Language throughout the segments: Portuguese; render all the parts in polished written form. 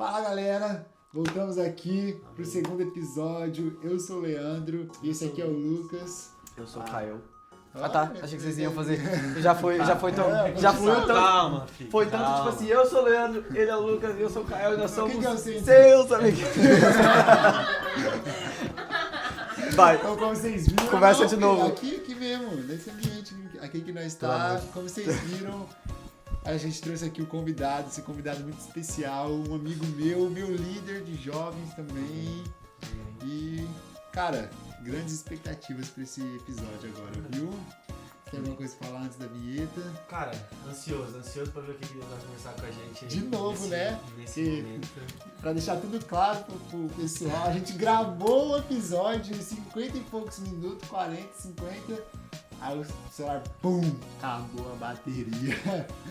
Fala galera, voltamos aqui pro segundo episódio. Eu sou o Leandro e esse aqui é o Lucas. Eu sou o Caio. Tá, Achei que vocês iam fazer. Já foi tão. Já fluiu tanto. Calma, filho. Foi tanto tipo assim, eu sou o Leandro, ele é o Lucas e eu sou o Caio e nós somos Quem que é você? seus amigos. Vai. Então, como vocês viram, Conversa de novo. Aqui mesmo, nesse ambiente aqui que nós está, como vocês viram, a gente trouxe aqui um convidado, esse convidado muito especial, um amigo meu líder de jovens também. E, cara, grandes expectativas para esse episódio agora, viu? Tem alguma coisa pra falar antes da vinheta? Cara, ansioso pra ver o que ele vai conversar com a gente aí. De novo, né? Nesse E- momento. Pra deixar tudo claro pro pessoal, a gente gravou o episódio em 50 e poucos minutos, 40, 50. Aí o celular, pum, acabou a bateria.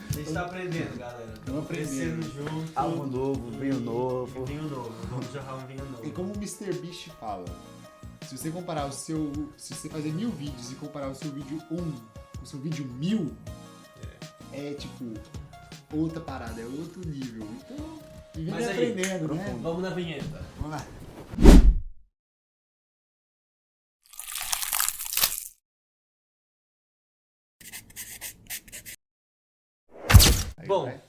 A gente tá aprendendo, galera. Tamo aprendendo. Crescendo junto. Algo novo, vinho novo. Vinho novo. Vamos jogar um vinho novo. E como o Mr. Beast fala, se você comparar o seu. Se você fazer 1000 vídeos e comparar o seu vídeo 1 com o seu vídeo 1000, é tipo outra parada, é outro nível. Então, vivendo Mas e aí, aprendendo, né? Vamos na vinheta. Vamos lá. Aí Bom, vai.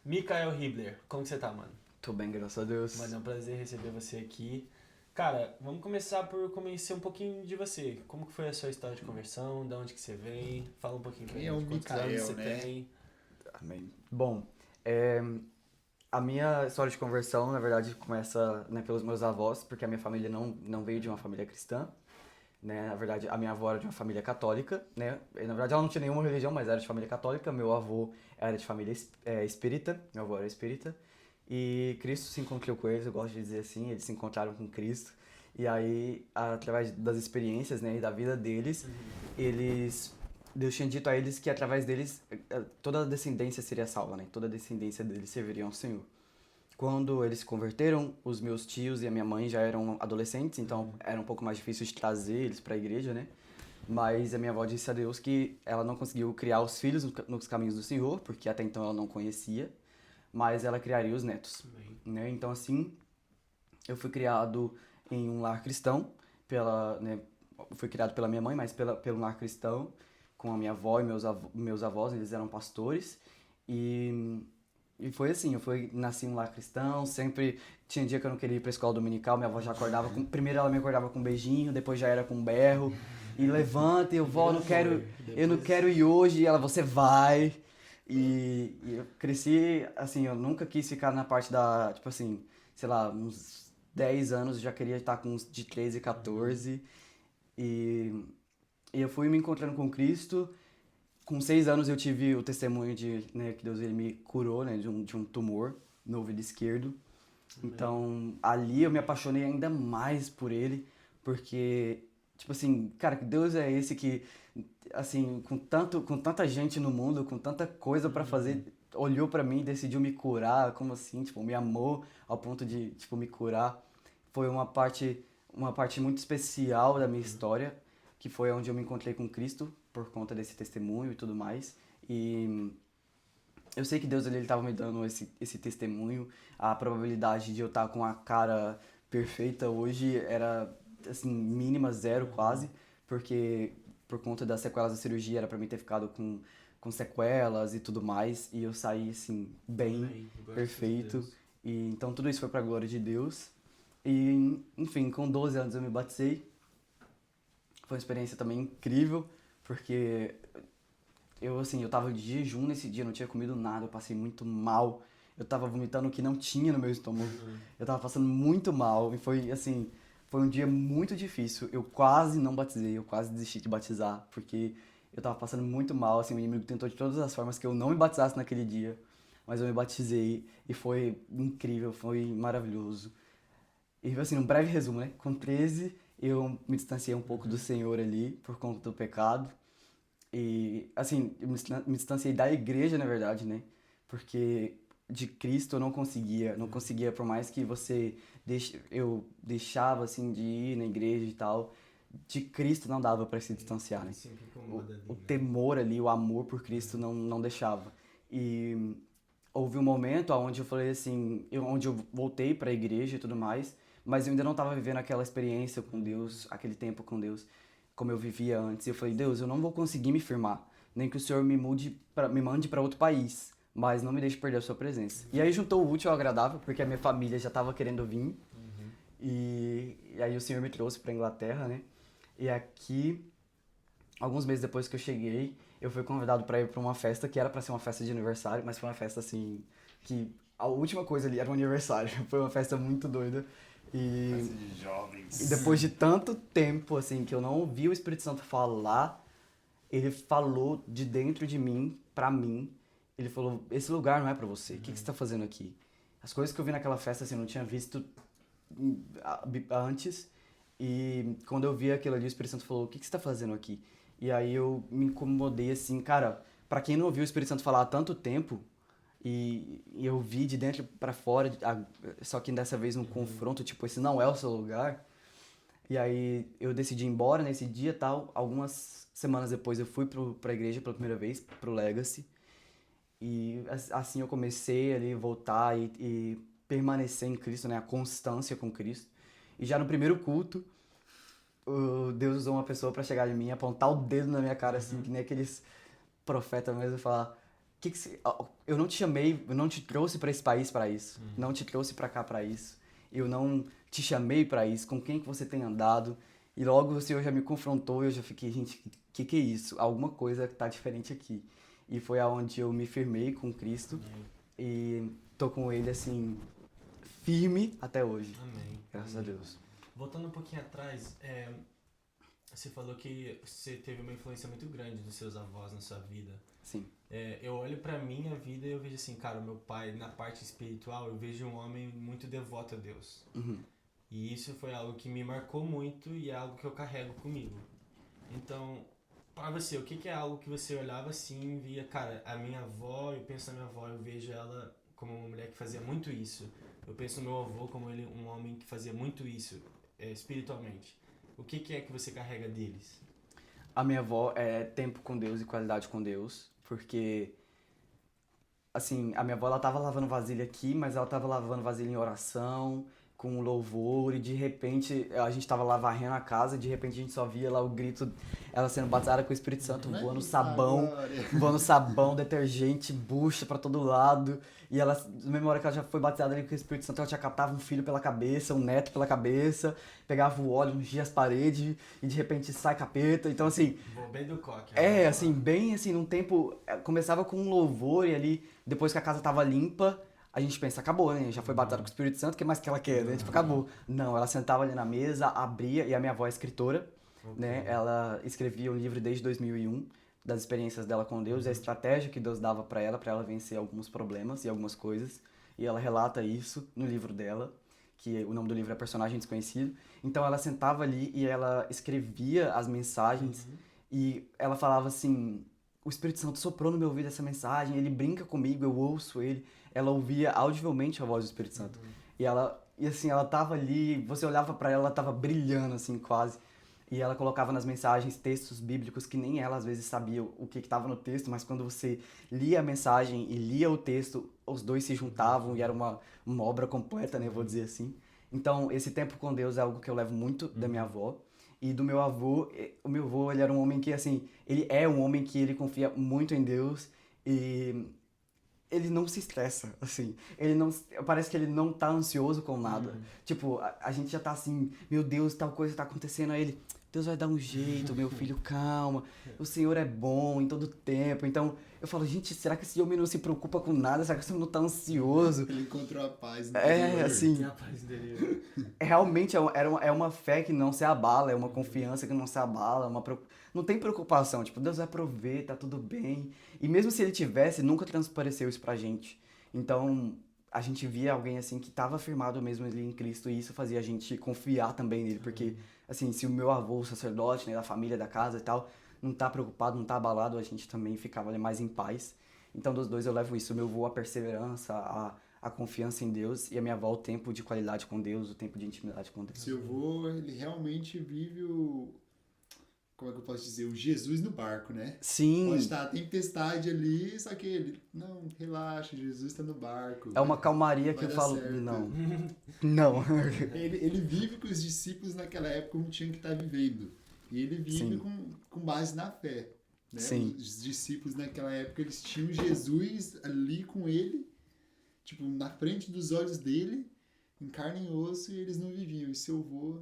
Mikael Hibler, como que você tá, mano? Tô bem, graças a Deus. Mano, é um prazer receber você aqui. Cara, vamos começar por conhecer um pouquinho de você. Como que foi a sua história de conversão? De onde que você vem? Fala um pouquinho pra Quem é gente. o Quantos Mikael, anos você né? tem? Amém. Bom, a minha história de conversão, na verdade, começa, né, pelos meus avós, porque a minha família não veio de uma família cristã. Né? Na verdade, a minha avó era de uma família católica, né? E, na verdade, ela não tinha nenhuma religião, mas era de família católica. Meu avô era de família espírita, meu avô era espírita. E Cristo se encontrou com eles, eu gosto de dizer assim, eles se encontraram com Cristo. E aí, através das experiências, né, e da vida deles, Deus tinha dito a eles que através deles toda a descendência seria salva, né? Toda a descendência deles serviria ao Senhor. Quando eles se converteram, os meus tios e a minha mãe já eram adolescentes, então era um pouco mais difícil de trazer eles para a igreja, né? Mas a minha avó disse a Deus que ela não conseguiu criar os filhos nos caminhos do Senhor, porque até então ela não conhecia, mas ela criaria os netos, né? Então assim, eu fui criado em um lar cristão, né, fui criado pela minha mãe, mas pelo lar cristão, com a minha avó e meus avós, eles eram pastores, e foi assim, nasci em um lar cristão, sempre tinha dia que eu não queria ir pra escola dominical, minha avó já acordava primeiro ela me acordava com um beijinho, depois já era com um berro, e levanta, e eu, vó, eu não quero ir hoje, e ela, você vai, e eu cresci, assim, eu nunca quis ficar na parte tipo assim, sei lá, uns 10 anos, eu já queria estar com uns de 13, 14, e eu fui me encontrando com Cristo. Com 6 anos eu tive o testemunho né, que Deus ele me curou, né, de um tumor no ouvido esquerdo. Então, ali eu me apaixonei ainda mais por ele, porque, tipo assim, cara, que Deus é esse que, assim, com tanta gente no mundo, com tanta coisa pra fazer, olhou pra mim e decidiu me curar, como assim, tipo, me amou ao ponto de, tipo, me curar. Foi uma parte muito especial da minha história, que foi onde eu me encontrei com Cristo, por conta desse testemunho e tudo mais. E eu sei que Deus ele estava me dando esse testemunho. A probabilidade de eu estar com a cara perfeita hoje era, assim, mínima, zero quase, porque por conta das sequelas da cirurgia era para mim ter ficado com sequelas e tudo mais, e eu saí, assim, bem, perfeito. E então tudo isso foi para a glória de Deus. E, enfim, com 12 anos eu me batizei. Foi uma experiência também incrível, porque eu tava de jejum nesse dia, não tinha comido nada, eu passei muito mal. Eu tava vomitando o que não tinha no meu estômago. Eu tava passando muito mal e foi assim, foi um dia muito difícil. Eu quase não batizei, eu quase desisti de batizar, porque eu tava passando muito mal, assim, o inimigo tentou de todas as formas que eu não me batizasse naquele dia, mas eu me batizei e foi incrível, foi maravilhoso. E assim, um breve resumo, né? Com 13, eu me distanciei um pouco do Senhor ali, por conta do pecado. E, assim, eu me distanciei da igreja, na verdade, né? Porque de Cristo eu não conseguia, por mais que eu deixava, assim, de ir na igreja e tal, de Cristo não dava pra se distanciar, né? Sempre incomoda ali, O né? temor ali, o amor por Cristo não deixava. E houve um momento onde eu falei assim, onde eu voltei para a igreja e tudo mais, mas eu ainda não estava vivendo aquela experiência com Deus, aquele tempo com Deus, como eu vivia antes. E eu falei, Deus, eu não vou conseguir me firmar, nem que o Senhor me mande para outro país, mas não me deixe perder a sua presença. E aí juntou o útil ao agradável, porque a minha família já estava querendo vir, e aí o Senhor me trouxe para Inglaterra, né? E aqui, alguns meses depois que eu cheguei, eu fui convidado para ir para uma festa que era para ser uma festa de aniversário, mas foi uma festa assim que a última coisa ali era um aniversário. Foi uma festa muito doida. Festa de jovens. E depois de tanto tempo assim que eu não ouvi o Espírito Santo falar, ele falou de dentro de mim, pra mim. Ele falou: esse lugar não é pra você. O que você tá fazendo aqui? As coisas que eu vi naquela festa assim, eu não tinha visto antes. E quando eu vi aquilo ali, o Espírito Santo falou: o que você tá fazendo aqui? E aí eu me incomodei assim, cara, pra quem não ouviu o Espírito Santo falar há tanto tempo, e eu vi de dentro pra fora, só que dessa vez num confronto, tipo, esse não é o seu lugar. E aí eu decidi ir embora nesse dia e tal. Algumas semanas depois eu fui pra igreja pela primeira vez, pro Legacy. E assim eu comecei ali a voltar e permanecer em Cristo, né? A constância com Cristo. E já no primeiro culto, Deus usou uma pessoa pra chegar em mim, apontar o dedo na minha cara, assim, que nem aqueles profetas mesmo, e falar: eu não te chamei, eu não te trouxe pra esse país pra isso, não te trouxe pra cá pra isso, eu não te chamei pra isso, com quem que você tem andado? E logo o Senhor já me confrontou e eu já fiquei: gente, que é isso? Alguma coisa tá diferente aqui. E foi aonde eu me firmei com Cristo e tô com Ele, assim, firme até hoje. Amém. Graças a Deus. Voltando um pouquinho atrás, você falou que você teve uma influência muito grande dos seus avós na sua vida. Sim. Eu olho pra minha vida e eu vejo assim, cara, o meu pai, na parte espiritual, eu vejo um homem muito devoto a Deus. E isso foi algo que me marcou muito e é algo que eu carrego comigo. Então, pra você, o que é algo que você olhava assim e via, cara, a minha avó, eu penso na minha avó, eu vejo ela como uma mulher que fazia muito isso. Eu penso no meu avô como ele, um homem que fazia muito isso, espiritualmente. O que é que você carrega deles? A minha avó é tempo com Deus e qualidade com Deus, porque, assim, a minha avó, ela tava lavando vasilha aqui, mas ela tava lavando vasilha em oração, com louvor, e de repente a gente tava lá varrendo a casa, e de repente a gente só via lá o grito, ela sendo batizada com o Espírito Santo, voando sabão, detergente, bucha pra todo lado, e ela, na mesma hora que ela já foi batizada ali com o Espírito Santo, ela já catava um filho pela cabeça, um neto pela cabeça, pegava o óleo, ungia as paredes, e de repente sai capeta, então assim... Vou bem do coque. assim, bem assim, num tempo, começava com um louvor, e ali, depois que a casa tava limpa, a gente pensa: acabou, né? Já foi batizada com o Espírito Santo, o que mais que ela quer, né? Tipo, acabou. Não, ela sentava ali na mesa, abria, e a minha avó é escritora, né? Ela escrevia um livro desde 2001, das experiências dela com Deus, e a estratégia que Deus dava pra ela vencer alguns problemas e algumas coisas. E ela relata isso no livro dela, que o nome do livro é Personagem Desconhecido. Então ela sentava ali e ela escrevia as mensagens, e ela falava assim: o Espírito Santo soprou no meu ouvido essa mensagem, ele brinca comigo, eu ouço ele. Ela ouvia audivelmente a voz do Espírito Santo. E assim, ela tava ali, você olhava pra ela tava brilhando, assim, quase. E ela colocava nas mensagens textos bíblicos que nem ela às vezes sabia o que tava no texto, mas quando você lia a mensagem e lia o texto, os dois se juntavam e era uma obra completa, né, vou dizer assim. Então, esse tempo com Deus é algo que eu levo muito da minha avó. E do meu avô, o meu avô, ele era um homem que, assim, ele é um homem que ele confia muito em Deus e ele não se estressa, assim. Ele não, parece que ele não tá ansioso com nada. Tipo, a gente já tá assim: meu Deus, tal coisa tá acontecendo. Aí ele: Deus vai dar um jeito, meu filho, calma. O Senhor é bom em todo tempo. Então, eu falo: gente, será que esse homem não se preocupa com nada? Será que esse homem não tá ansioso? Ele encontrou a paz. Assim, A paz dele. realmente é uma fé que não se abala, é uma confiança que não se abala, não tem preocupação, tipo, Deus vai prover, tá tudo bem. E mesmo se ele tivesse, nunca transpareceu isso pra gente. Então, a gente via alguém assim que tava firmado mesmo ali em Cristo, e isso fazia a gente confiar também nele, porque, assim, se o meu avô, o sacerdote, né, da família, da casa e tal, não tá preocupado, não tá abalado, a gente também ficava ali mais em paz. Então, dos dois eu levo isso: o meu avô, a perseverança, a confiança em Deus, e a minha avó, o tempo de qualidade com Deus, o tempo de intimidade com Deus. Seu avô, ele realmente vive como é que eu posso dizer, o Jesus no barco, né? Sim. Pode estar a tempestade ali, só que ele, não, relaxa, Jesus está no barco. É uma calmaria que vai eu dar falo, certo. não. Não. Ele vive com os discípulos naquela época como tinha que estar vivendo. E ele vive com base na fé. Né? Sim. Os discípulos naquela época, eles tinham Jesus ali com ele, tipo, na frente dos olhos dele, em carne e osso, e eles não viviam. E seu avô,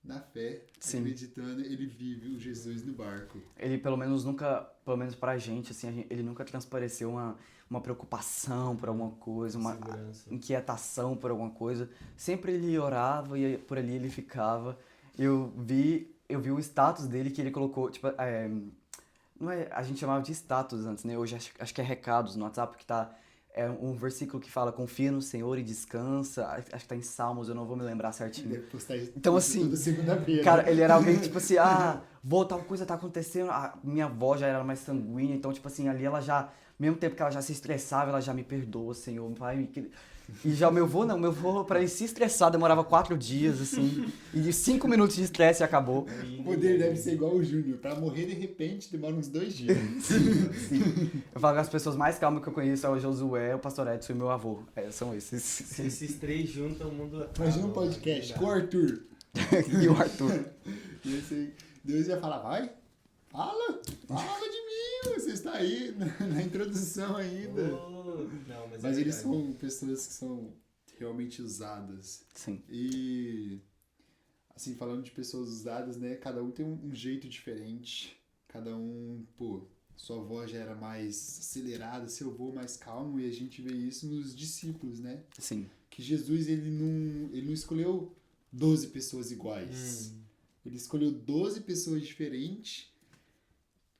na fé, Sim. acreditando, ele vive o Jesus no barco. Ele pelo menos pra gente, assim, ele nunca transpareceu uma preocupação por alguma coisa, uma Segurança. inquietação por alguma coisa. Sempre ele orava e por ali ele ficava. Eu vi o status dele que ele colocou, tipo, não é, a gente chamava de status antes, né? Hoje acho que é recados no WhatsApp que tá. É um versículo que fala, confia no Senhor e descansa. Acho que tá em Salmos, eu não vou me lembrar certinho. Deve postar isso Então, assim, toda segunda-feira. Cara, ele era alguém que, tipo assim, tal coisa tá acontecendo. A minha avó já era mais sanguínea, então, tipo assim, ali ela já, mesmo tempo que ela já se estressava, ela já me perdoa, Senhor, pai. E já o meu avô, pra ele se estressar, demorava 4 dias, assim, e 5 minutos de estresse e acabou. O poder deve ser igual o Júnior. Pra morrer de repente, demora uns 2 dias. Sim. Eu falo que as pessoas mais calmas que eu conheço é o Josué, o Pastor Edson e meu avô. São esses. Se esses 3 juntam, o mundo... Imagina um podcast com o Arthur. E o Arthur. E assim, Deus ia falar, vai, fala de mim, você está aí na introdução ainda. Não, mas eles são pessoas que são realmente usadas. Sim. E, assim, falando de pessoas usadas, né, cada um tem um jeito diferente. Cada um, sua voz já era mais acelerada, seu avô mais calmo, e a gente vê isso nos discípulos, né? Sim. Que Jesus, ele não escolheu 12 pessoas iguais. Ele escolheu 12 pessoas diferentes,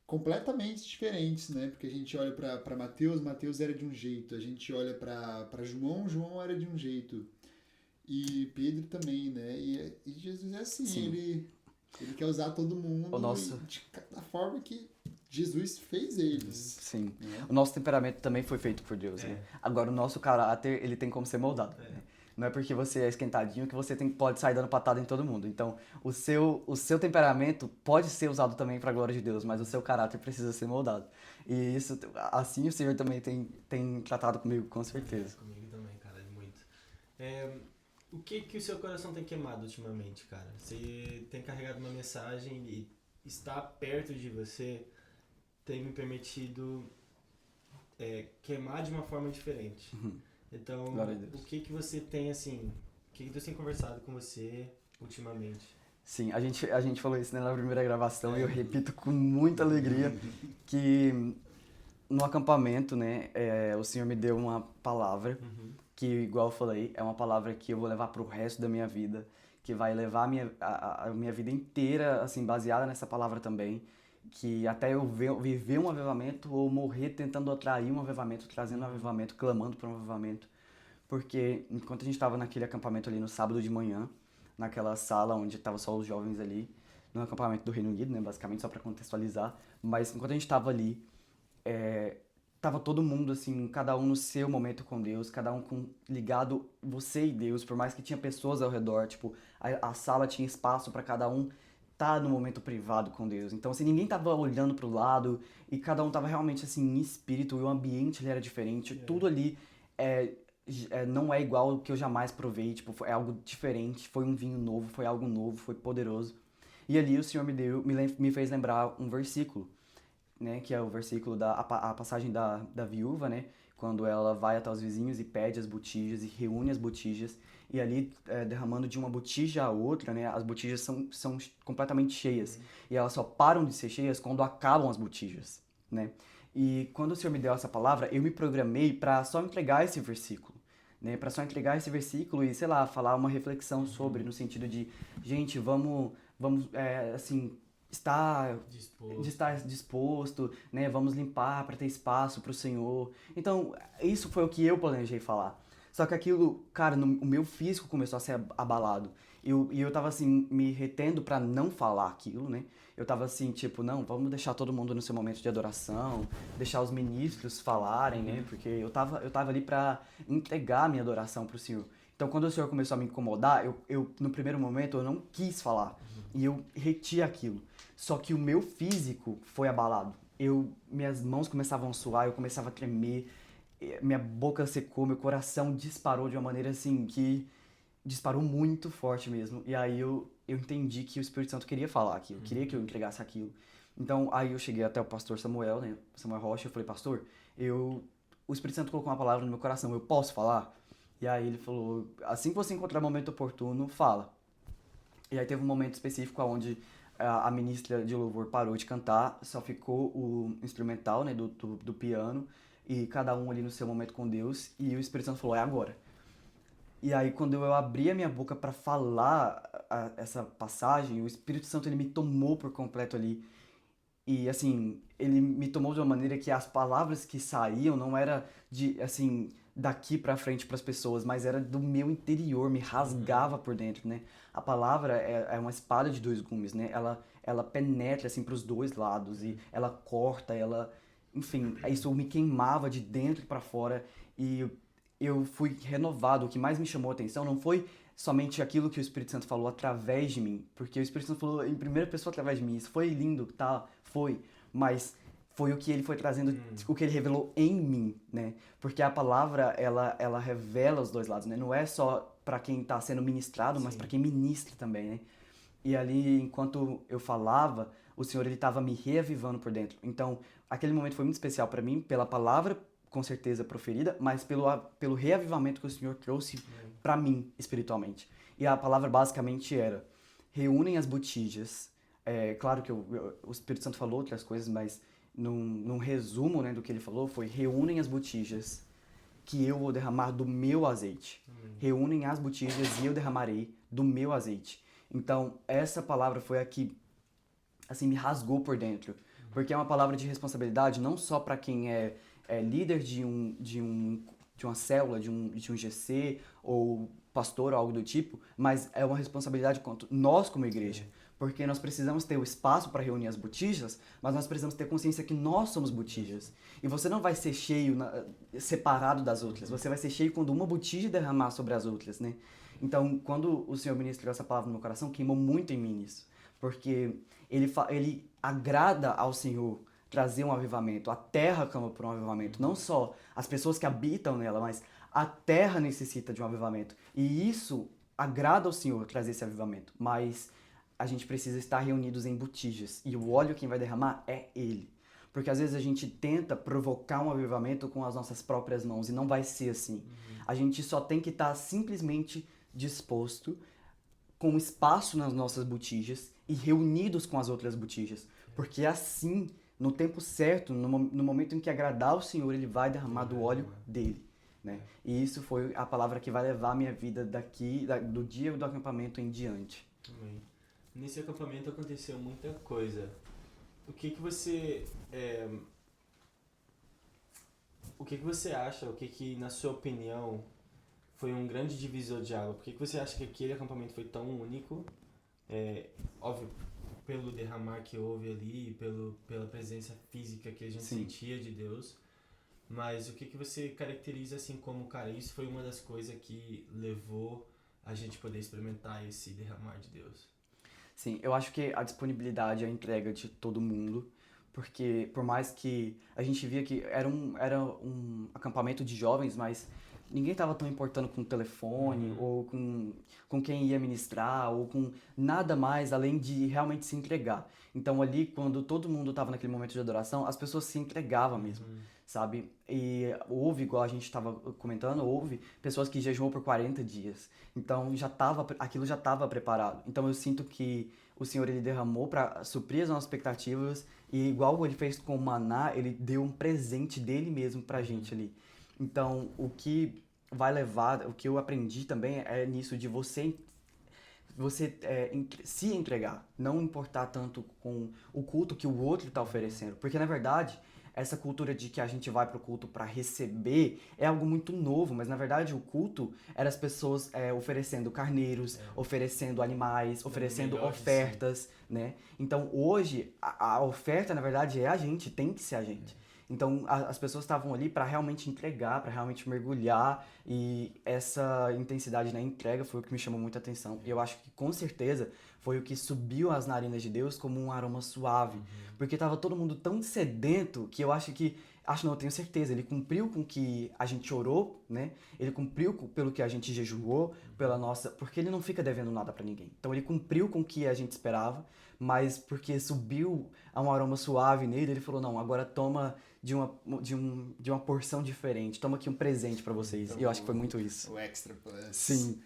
completamente diferentes, né? Porque a gente olha para Mateus era de um jeito. A gente olha para João era de um jeito. E Pedro também, né? E Jesus é assim, ele quer usar todo mundo da forma que Jesus fez eles. Sim. Né? O nosso temperamento também foi feito por Deus, né? Agora, o nosso caráter, ele tem como ser moldado. Né? Não é porque você é esquentadinho que você pode sair dando patada em todo mundo. Então, o seu temperamento pode ser usado também para a glória de Deus, mas o seu caráter precisa ser moldado. E isso, assim o Senhor também tem tratado comigo, com certeza. Comigo também, cara, muito. O que o seu coração tem queimado ultimamente, cara? Você tem carregado uma mensagem e estar perto de você tem me permitido queimar de uma forma diferente. Então, o que você tem, assim, o que Deus tem conversado com você ultimamente? Sim, a gente falou isso, né, na primeira gravação e eu repito com muita alegria que no acampamento, né, o Senhor me deu uma palavra que, igual eu falei, é uma palavra que eu vou levar pro resto da minha vida, que vai levar a minha vida inteira, assim, baseada nessa palavra também, que até eu viver um avivamento ou morrer tentando atrair um avivamento, trazendo um avivamento, clamando por um avivamento. Porque enquanto a gente estava naquele acampamento ali no sábado de manhã, naquela sala onde estavam só os jovens ali, no acampamento do Reino Unido, né, basicamente, só para contextualizar, mas enquanto a gente estava ali, tava todo mundo, assim, cada um no seu momento com Deus, cada um ligado, você e Deus, por mais que tinha pessoas ao redor, tipo, a sala tinha espaço para cada um tá no momento privado com Deus. Então, assim, ninguém tava olhando pro lado e cada um tava realmente, assim, em espírito e o ambiente ele era diferente. Tudo ali não é igual ao que eu jamais provei. Tipo, é algo diferente, foi um vinho novo, foi algo novo, foi poderoso. E ali o Senhor me fez lembrar um versículo, né? Que é o versículo a passagem da viúva, né? Quando ela vai até os vizinhos e pede as botijas e reúne as botijas. E ali, derramando de uma botija a outra, né? As botijas são completamente cheias. E elas só param de ser cheias quando acabam as botijas, né? E quando o Senhor me deu essa palavra, eu me programei para só entregar esse versículo, né? Para só entregar esse versículo e, sei lá, falar uma reflexão sobre, no sentido de, gente, vamos assim, estar disposto, né? Vamos limpar para ter espaço para o Senhor. Então, isso foi o que eu planejei falar. Só que aquilo, cara, o meu físico começou a ser abalado. E eu tava, assim, me retendo pra não falar aquilo, né? Eu tava assim, tipo, não, vamos deixar todo mundo no seu momento de adoração, deixar os ministros falarem, né? Porque eu tava ali pra entregar a minha adoração pro Senhor. Então, quando o Senhor começou a me incomodar, no primeiro momento, eu não quis falar. E eu reti aquilo. Só que o meu físico foi abalado. Minhas mãos começavam a suar, eu começava a tremer, minha boca secou, meu coração disparou de uma maneira assim que disparou muito forte mesmo. E aí eu entendi que o Espírito Santo queria falar aquilo, queria que eu entregasse aquilo. Então, aí eu cheguei até o pastor Samuel, né? Samuel Rocha, eu falei, pastor, o Espírito Santo colocou uma palavra no meu coração, eu posso falar? E aí ele falou, assim que você encontrar o momento oportuno, fala. E aí teve um momento específico onde a ministra de louvor parou de cantar, só ficou o instrumental, né, do piano, e cada um ali no seu momento com Deus, e o Espírito Santo falou, é agora. E aí quando eu abri a minha boca para falar essa passagem, o Espírito Santo ele me tomou por completo ali. E assim, ele me tomou de uma maneira que as palavras que saíam não era de assim, daqui pra frente pras pessoas, mas era do meu interior, me rasgava por dentro, né? A palavra é uma espada de dois gumes, né? Ela penetra assim pros dois lados e ela corta, enfim, isso me queimava de dentro pra fora e eu fui renovado. O que mais me chamou a atenção não foi somente aquilo que o Espírito Santo falou através de mim, porque o Espírito Santo falou em primeira pessoa através de mim. Isso foi lindo, tá? Foi, mas foi o que ele foi trazendo, o que ele revelou em mim, né? Porque a palavra, ela revela os dois lados, né? Não é só para quem tá sendo ministrado, mas para quem ministra também, né? E ali, enquanto eu falava, o Senhor ele estava me reavivando por dentro. Então, aquele momento foi muito especial para mim, pela palavra, com certeza proferida, mas pelo reavivamento que o Senhor trouxe para mim espiritualmente. E a palavra basicamente era: reúnem as botijas. Claro que o Espírito Santo falou outras coisas, mas num resumo, né, do que ele falou foi: reúnem as botijas que eu vou derramar do meu azeite. Reúnem as botijas e eu derramarei do meu azeite. Então, essa palavra foi a que assim, me rasgou por dentro. Porque é uma palavra de responsabilidade não só para quem é líder de uma célula, de um GC, ou pastor ou algo do tipo, mas é uma responsabilidade quanto nós como igreja. Porque nós precisamos ter o espaço para reunir as botijas, mas nós precisamos ter consciência que nós somos botijas. E você não vai ser cheio separado das outras, você vai ser cheio quando uma botija derramar sobre as outras, né? Então, quando o Senhor ministrou essa palavra no meu coração, queimou muito em mim isso. Porque ele agrada ao Senhor trazer um avivamento. A terra clama por um avivamento. Não só as pessoas que habitam nela, mas a terra necessita de um avivamento. E isso agrada ao Senhor trazer esse avivamento. Mas a gente precisa estar reunidos em botijas. E o óleo quem vai derramar é Ele. Porque às vezes a gente tenta provocar um avivamento com as nossas próprias mãos. E não vai ser assim. A gente só tem que estar simplesmente disposto, com espaço nas nossas botijas e reunidos com as outras botijas. Porque assim, no tempo certo, no momento em que agradar o Senhor, Ele vai derramar do óleo dele. Né? E isso foi a palavra que vai levar a minha vida do dia do acampamento em diante. Amém. Nesse acampamento aconteceu muita coisa. O que você acha, na sua opinião, foi um grande divisor de água? Por que você acha que aquele acampamento foi tão único? Óbvio, pelo derramar que houve ali, pela presença física que a gente sentia de Deus. Mas o que você caracteriza assim como, cara, isso foi uma das coisas que levou a gente poder experimentar esse derramar de Deus? Sim, eu acho que a disponibilidade e a entrega de todo mundo, porque por mais que a gente via que era um acampamento de jovens, mas ninguém estava tão importando com o telefone, ou com quem ia ministrar, ou com nada mais além de realmente se entregar. Então ali, quando todo mundo estava naquele momento de adoração, as pessoas se entregavam mesmo, sabe? E houve, igual a gente estava comentando, houve pessoas que jejuou por 40 dias. Então aquilo já estava preparado. Então eu sinto que o Senhor ele derramou para suprir as nossas expectativas, e igual ele fez com o maná, ele deu um presente dele mesmo pra gente ali. Então, o que vai levar, o que eu aprendi também é nisso de você se entregar, não importar tanto com o culto que o outro está oferecendo, porque na verdade essa cultura de que a gente vai pro culto para receber é algo muito novo, mas na verdade o culto era as pessoas oferecendo carneiros, oferecendo animais, oferecendo ofertas, né? Então hoje a oferta na verdade é a gente, tem que ser a gente. Então as pessoas estavam ali para realmente entregar, para realmente mergulhar, e essa intensidade na entrega foi o que me chamou muita atenção. E eu acho que com certeza foi o que subiu às narinas de Deus como um aroma suave, porque tava todo mundo tão sedento que eu acho não, eu tenho certeza, ele cumpriu com o que a gente orou, né? Ele cumpriu pelo que a gente jejuou, porque ele não fica devendo nada para ninguém. Então ele cumpriu com o que a gente esperava, mas porque subiu a um aroma suave nele, ele falou: "Não, agora toma de uma porção diferente. Toma aqui um presente pra vocês." Então, e eu acho que foi muito isso. O Extra Plus. Sim.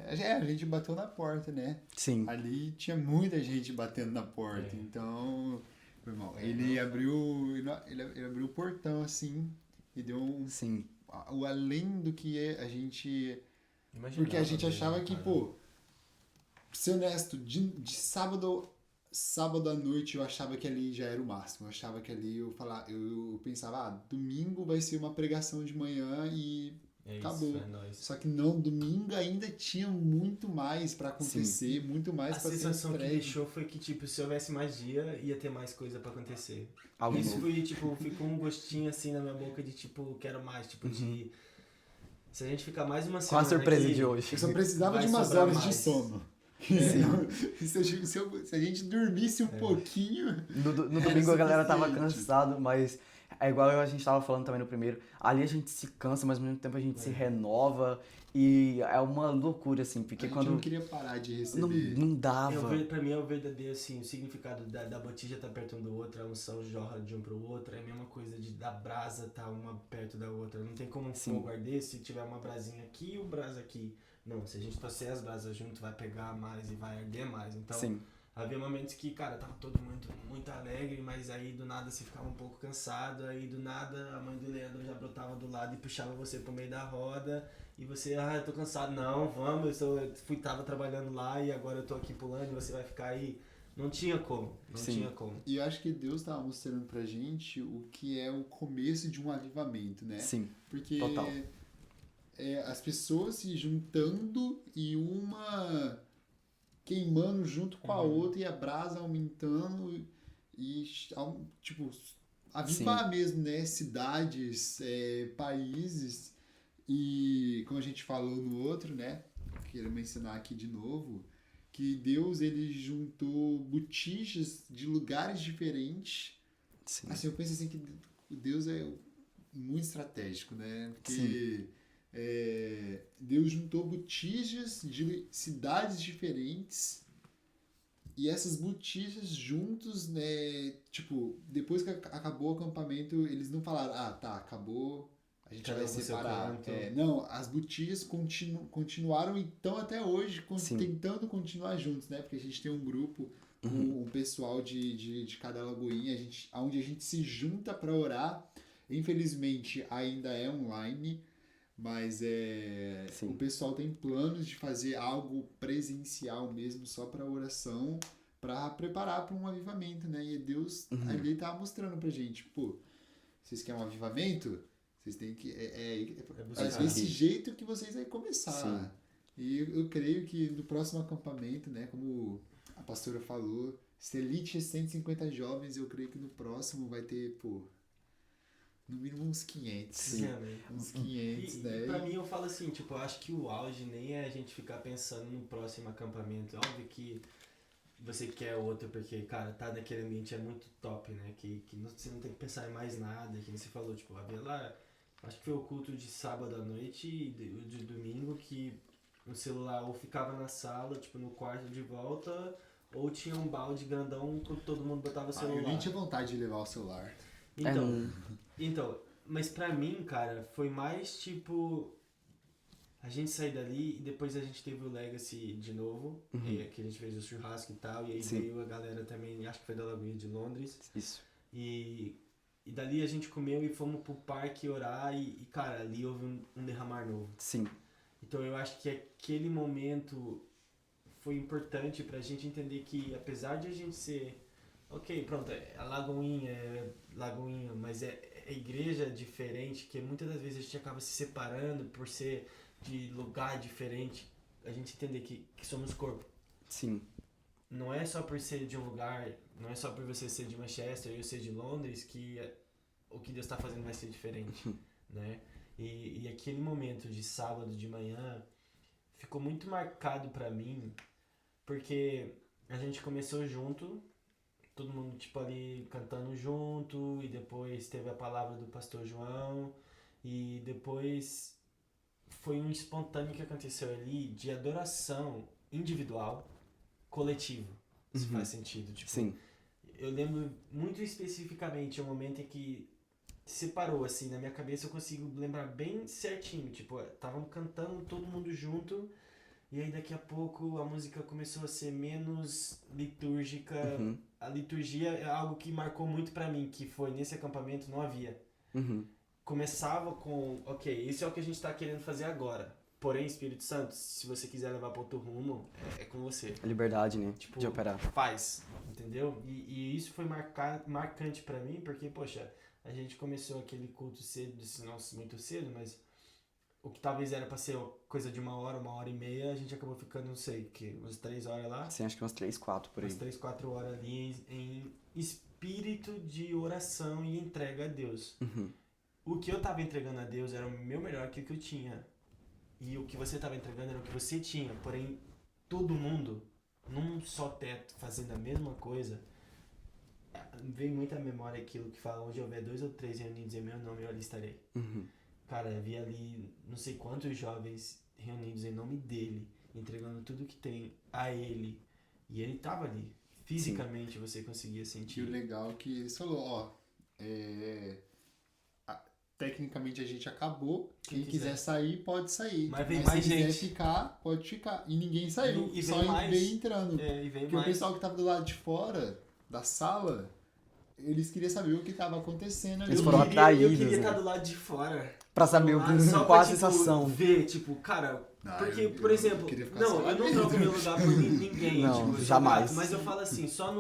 A gente bateu na porta, né? Sim. Ali tinha muita gente batendo na porta. Então, meu irmão, ele abriu o portão assim e deu Sim. o além do que a gente... Imaginava Porque a gente achava que, cara. pô, pra ser honesto, de sábado à noite eu achava que ali já era o máximo. Eu achava que ali eu pensava, domingo vai ser uma pregação de manhã e acabou. Isso, é nóis. Só que não, domingo ainda tinha muito mais pra acontecer, muito mais A pra ser sensação que entregue. deixou foi que, tipo, se houvesse mais dia, ia ter mais coisa pra acontecer. Algo Isso novo. foi, tipo, ficou um gostinho assim na minha boca de, tipo, quero mais, tipo, de... Se a gente ficar mais uma Qual semana a surpresa aqui, de hoje? Eu só precisava vai de umas sobrar horas de mais. sono. Se a gente dormisse um pouquinho... No domingo a galera tava suficiente. cansado, mas é igual a gente tava falando também no primeiro. Ali a gente se cansa, mas ao mesmo tempo a gente se renova. E é uma loucura, assim, porque A gente quando. não queria parar de Não, receber. não dava. Pra mim é o verdadeiro, assim, o significado da botija tá perto um do outro, a unção jorra de um pro outro, é a mesma coisa da brasa tá uma perto da outra. Não tem como um Sim. fogo arder se tiver uma brasinha aqui e o brasa aqui. Não, se a gente trouxer as brasas junto, vai pegar mais e vai arder mais. Então, Sim. havia momentos que, cara, tava todo mundo muito alegre, mas aí do nada você ficava um pouco cansado, aí do nada a mãe do Leandro já brotava do lado e puxava você pro meio da roda, e você, eu tô cansado, não, vamos, tava trabalhando lá e agora eu tô aqui pulando e você vai ficar aí. Não tinha como, não Sim. tinha como. E eu acho que Deus estava mostrando pra gente o que é o começo de um avivamento, né? Sim. Porque Total. as pessoas se juntando e uma queimando junto com a outra e a brasa aumentando e, tipo, avivar mesmo, né? Cidades, países. E como a gente falou no outro, né? Quero mencionar aqui de novo, que Deus, ele juntou botijas de lugares diferentes. Sim. Assim, eu penso assim que Deus é muito estratégico, né? Porque Deus juntou botijas de cidades diferentes e essas botijas juntos, né? Tipo, depois que acabou o acampamento, eles não falaram, tá, acabou, a gente Cada vai um pro seu separar. canto. Não, as botijas continuaram e estão até hoje Sim. tentando continuar juntos, né? Porque a gente tem um grupo com o pessoal de cada lagoinha, onde a gente se junta para orar. Infelizmente ainda é online, mas Sim. o pessoal tem planos de fazer algo presencial mesmo, só para oração, para preparar para um avivamento, né? E Deus ali tá mostrando pra gente, pô, vocês querem um avivamento? Vocês têm que buscar. desse jeito que vocês vão começar. Sim. E eu creio que no próximo acampamento, né, como a pastora falou, se elite é 150 jovens, eu creio que no próximo vai ter, pô, no mínimo uns 500. Sim. Uns 500, né? E pra mim eu falo assim, tipo, eu acho que o auge nem é a gente ficar pensando no próximo acampamento. Óbvio que você quer outro porque, cara, tá naquele ambiente é muito top, né? Que você não tem que pensar em mais nada, que você falou, tipo, havia lá, acho que foi o culto de sábado à noite e de domingo que o celular ou ficava na sala, tipo, no quarto de volta, ou tinha um balde grandão que todo mundo botava o celular. Eu nem tinha vontade de levar o celular. Então, mas pra mim, cara, foi mais tipo a gente sair dali e depois a gente teve o Legacy de novo, que a gente fez o churrasco e tal, e aí Sim. veio a galera também, acho que foi da Lagoinha de Londres. Isso. E dali a gente comeu e fomos pro parque orar e cara, ali houve um derramar novo. Sim. Então eu acho que aquele momento foi importante pra gente entender que apesar de a gente ser ok, pronto, a Lagoinha, mas é igreja diferente, que muitas das vezes a gente acaba se separando por ser de lugar diferente, a gente entender que somos corpo. Sim. Não é só por ser de um lugar, não é só por você ser de Manchester e eu ser de Londres, que o que Deus tá fazendo vai ser diferente, né? E aquele momento de sábado de manhã ficou muito marcado pra mim, porque a gente começou junto, todo mundo tipo ali cantando junto, e depois teve a palavra do pastor João, e depois foi um espontâneo que aconteceu ali de adoração individual, coletivo, se faz sentido. Tipo, Sim. eu lembro muito especificamente o momento em que separou, assim, na minha cabeça eu consigo lembrar bem certinho, tipo, estavam cantando todo mundo junto, e aí daqui a pouco a música começou a ser menos litúrgica. A liturgia é algo que marcou muito pra mim, que foi nesse acampamento não havia. Começava com, ok, isso é o que a gente tá querendo fazer agora. Porém, Espírito Santo, se você quiser levar para outro rumo, é com você. A liberdade, né? Tipo, de operar. Faz, entendeu? E isso foi marcante pra mim, porque, poxa, a gente começou aquele culto cedo, não muito cedo, mas o que talvez era pra ser coisa de 1 hora, 1 hora e meia, a gente acabou ficando, não sei, umas 3 horas lá. Sim, acho que umas 3, 4 por aí. Umas 3, 4 horas ali em espírito de oração e entrega a Deus. O que eu tava entregando a Deus era o meu melhor, que eu tinha. E o que você estava entregando era o que você tinha. Porém, todo mundo, num só teto, fazendo a mesma coisa, vem muito à memória aquilo que fala: onde houver 2 ou 3 reunidos em meu nome, eu ali estarei. Cara, havia ali não sei quantos jovens reunidos em nome dele, entregando tudo que tem a ele. E ele estava ali. Fisicamente. Sim. Você conseguia sentir. E o legal é que ele falou, tecnicamente a gente acabou. Quem quiser sair, pode sair. Mas vem mais gente. Se quiser ficar, pode ficar. E ninguém saiu. E só veio entrando. E veio porque mais. O pessoal que tava do lado de fora da sala, eles queriam saber o que tava acontecendo ali. Eles foram atraídos. Eu queria estar do lado de fora. Pra saber qual a sensação. Ver, tipo, cara... Porque, por exemplo... Não, eu não troco meu lugar por ninguém. Não, tipo, jamais. Mas eu falo assim, só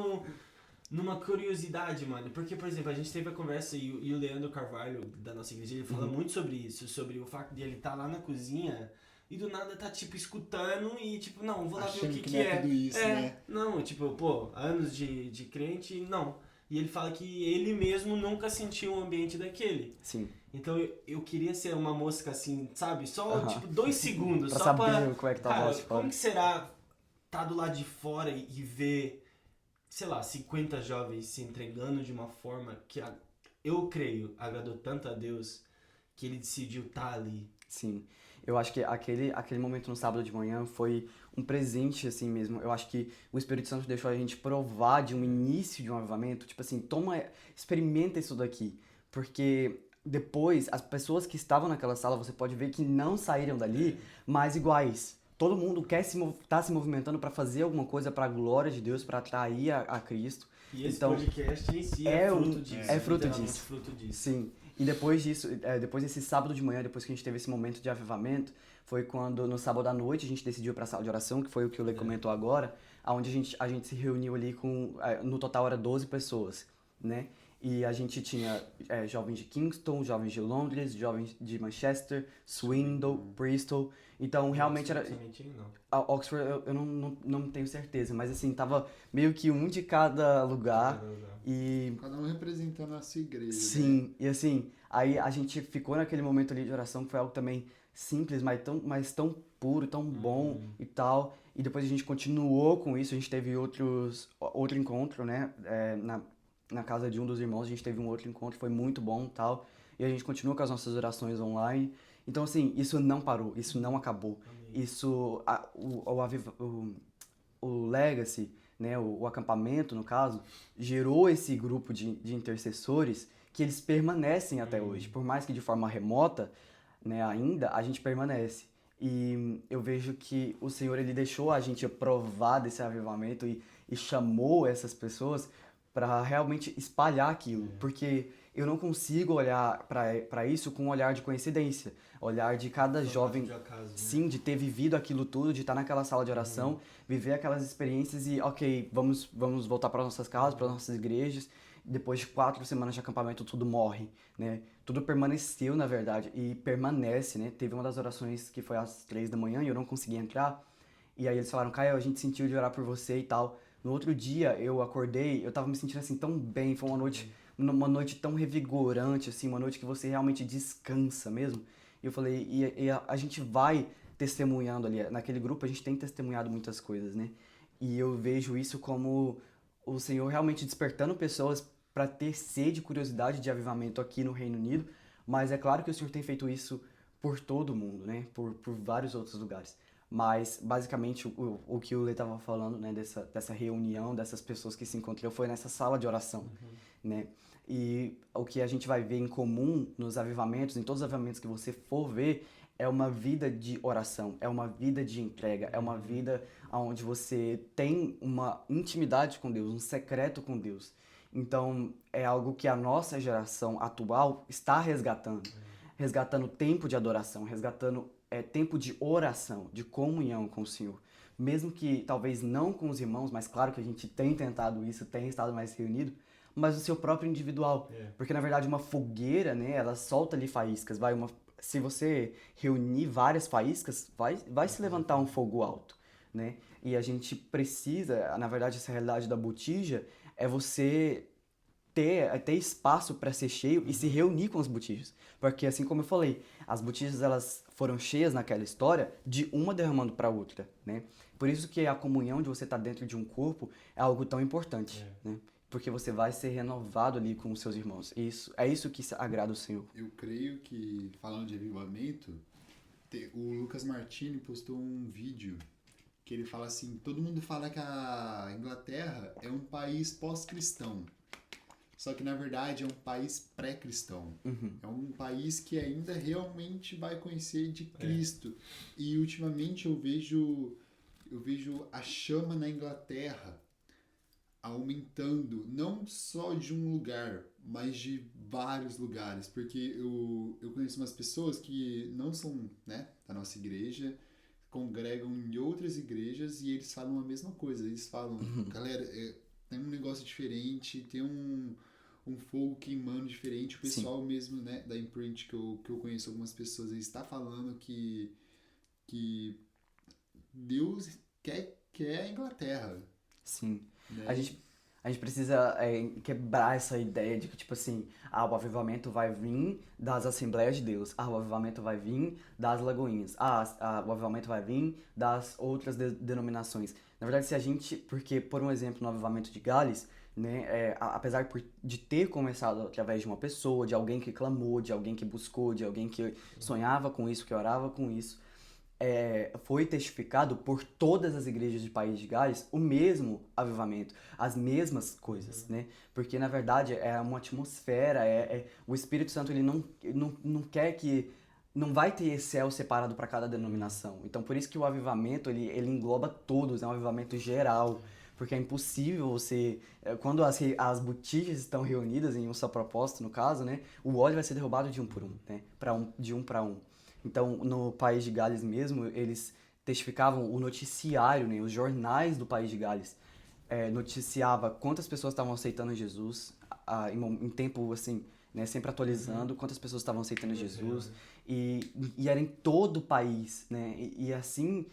numa curiosidade, mano. Porque, por exemplo, a gente teve a conversa e o Leandro Carvalho, da nossa igreja, ele fala muito sobre isso. Sobre o fato de ele estar lá na cozinha e do nada tá, tipo, escutando e, tipo, não, vou lá ver o que é. Tudo isso, né? Não, tipo, pô, anos de crente, não. E ele fala que ele mesmo nunca sentiu um ambiente daquele. Sim. Então eu queria ser uma mosca assim, sabe? Só, tipo, 2 segundos. Pra só saber como é que tá cara, o nosso como que será tá do lado de fora e ver, sei lá, 50 jovens se entregando de uma forma que eu creio agradou tanto a Deus que ele decidiu estar ali. Sim. Eu acho que aquele momento no sábado de manhã foi um presente, assim mesmo. Eu acho que o Espírito Santo deixou a gente provar de um início de um avivamento. Tipo assim, experimenta isso daqui. Porque depois, as pessoas que estavam naquela sala, você pode ver que não saíram dali mais iguais. Todo mundo tá se movimentando para fazer alguma coisa para a glória de Deus, para atrair a Cristo. E esse podcast em si é fruto disso. É fruto disso. Fruto disso. Sim. E depois disso, depois desse sábado de manhã, depois que a gente teve esse momento de avivamento, foi quando no sábado à noite a gente decidiu ir pra sala de oração, que foi o que o Lê comentou agora, onde a gente se reuniu ali no total era 12 pessoas, né? E a gente tinha jovens de Kingston, jovens de Londres, jovens de Manchester, Swindon, Bristol. Então realmente era... A Oxford eu não tenho certeza, mas assim, tava meio que um de cada lugar. E... Cada um representando a sua igreja. Sim, né? E assim, aí a gente ficou naquele momento ali de oração, que foi algo também simples, mas tão puro, tão bom e tal. E depois a gente continuou com isso, a gente teve outro encontro, né, na casa de um dos irmãos, a gente teve um outro encontro, foi muito bom e tal. E a gente continuou com as nossas orações online. Então assim, isso não parou, isso não acabou. Amém. Isso, o Legacy, né, o acampamento, no caso, gerou esse grupo de intercessores que eles permanecem até hoje. Por mais que de forma remota, né, ainda, a gente permanece. E eu vejo que o Senhor, ele deixou a gente provar desse avivamento e chamou essas pessoas para realmente espalhar aquilo. Porque eu não consigo olhar para isso com um olhar de coincidência. Olhar de cada jovem, de acaso, né? Sim, de ter vivido aquilo tudo, de estar naquela sala de oração, viver aquelas experiências e, ok, vamos voltar para nossas casas, para nossas igrejas. Depois de 4 semanas de acampamento, tudo morre, né? Tudo permaneceu, na verdade, e permanece, né? Teve uma das orações que foi às 3 da manhã e eu não consegui entrar. E aí eles falaram, Caio, a gente sentiu de orar por você e tal. No outro dia, eu acordei, eu tava me sentindo assim tão bem, foi uma noite uma noite tão revigorante, assim, uma noite que você realmente descansa mesmo. E eu falei, a gente vai testemunhando ali, naquele grupo a gente tem testemunhado muitas coisas, né? E eu vejo isso como o Senhor realmente despertando pessoas para ter sede e curiosidade de avivamento aqui no Reino Unido, mas é claro que o Senhor tem feito isso por todo o mundo, né? Por vários outros lugares. Mas, basicamente, o que o Lê estava falando, né? Dessa reunião, dessas pessoas que se encontraram, foi nessa sala de oração, né? E o que a gente vai ver em comum nos avivamentos, em todos os avivamentos que você for ver, é uma vida de oração, é uma vida de entrega, é uma vida onde você tem uma intimidade com Deus, um secreto com Deus. Então, é algo que a nossa geração atual está resgatando. Resgatando tempo de adoração, resgatando tempo de oração, de comunhão com o Senhor. Mesmo que talvez não com os irmãos, mas claro que a gente tem tentado isso, tem estado mais reunido, mas o seu próprio individual. Porque, na verdade, uma fogueira, né, ela solta ali faíscas. Se você reunir várias faíscas, vai se levantar um fogo alto, né? E a gente precisa, na verdade, essa realidade da botija é você ter espaço para ser cheio e se reunir com as botijas. Porque, assim como eu falei, as botijas elas foram cheias naquela história de uma derramando para outra, né? Por isso que a comunhão de você estar dentro de um corpo é algo tão importante, né? Porque você vai ser renovado ali com os seus irmãos. É isso que agrada o Senhor. Eu creio que, falando de avivamento, o Lucas Martini postou um vídeo que ele fala assim, todo mundo fala que a Inglaterra é um país pós-cristão. Só que, na verdade, é um país pré-cristão. É um país que ainda realmente vai conhecer de Cristo. E, ultimamente, eu vejo a chama na Inglaterra aumentando, não só de um lugar, mas de vários lugares. Porque eu conheço umas pessoas que não são, né, da nossa igreja, congregam em outras igrejas e eles falam a mesma coisa. Eles falam, galera, tem um negócio diferente, tem um fogo queimando diferente. O pessoal mesmo, né, da Imprint, que eu conheço algumas pessoas, ele está falando que Deus quer a Inglaterra. Sim. Né? A gente precisa quebrar essa ideia de que, tipo assim, o avivamento vai vir das Assembleias de Deus, o avivamento vai vir das Lagoinhas, o avivamento vai vir das outras denominações. Na verdade, porque, por um exemplo, no avivamento de Gales, né, apesar de ter começado através de uma pessoa, de alguém que clamou, de alguém que buscou, de alguém que sonhava com isso, que orava com isso, foi testificado por todas as igrejas de País de Gales o mesmo avivamento, as mesmas coisas, né? Porque, na verdade, é uma atmosfera, o Espírito Santo ele não quer que... Não vai ter céu separado para cada denominação. Então, por isso que o avivamento, ele engloba todos, é um avivamento geral. Porque é impossível você... Quando as botijas estão reunidas em um só propósito, no caso, né? O óleo vai ser derrubado de um por um, né? De um para um. Então, no País de Gales mesmo, eles testificavam o noticiário, né? Os jornais do País de Gales noticiava quantas pessoas estavam aceitando Jesus em tempo, assim, né? Sempre atualizando quantas pessoas estavam aceitando Jesus. E era em todo o país, né? E assim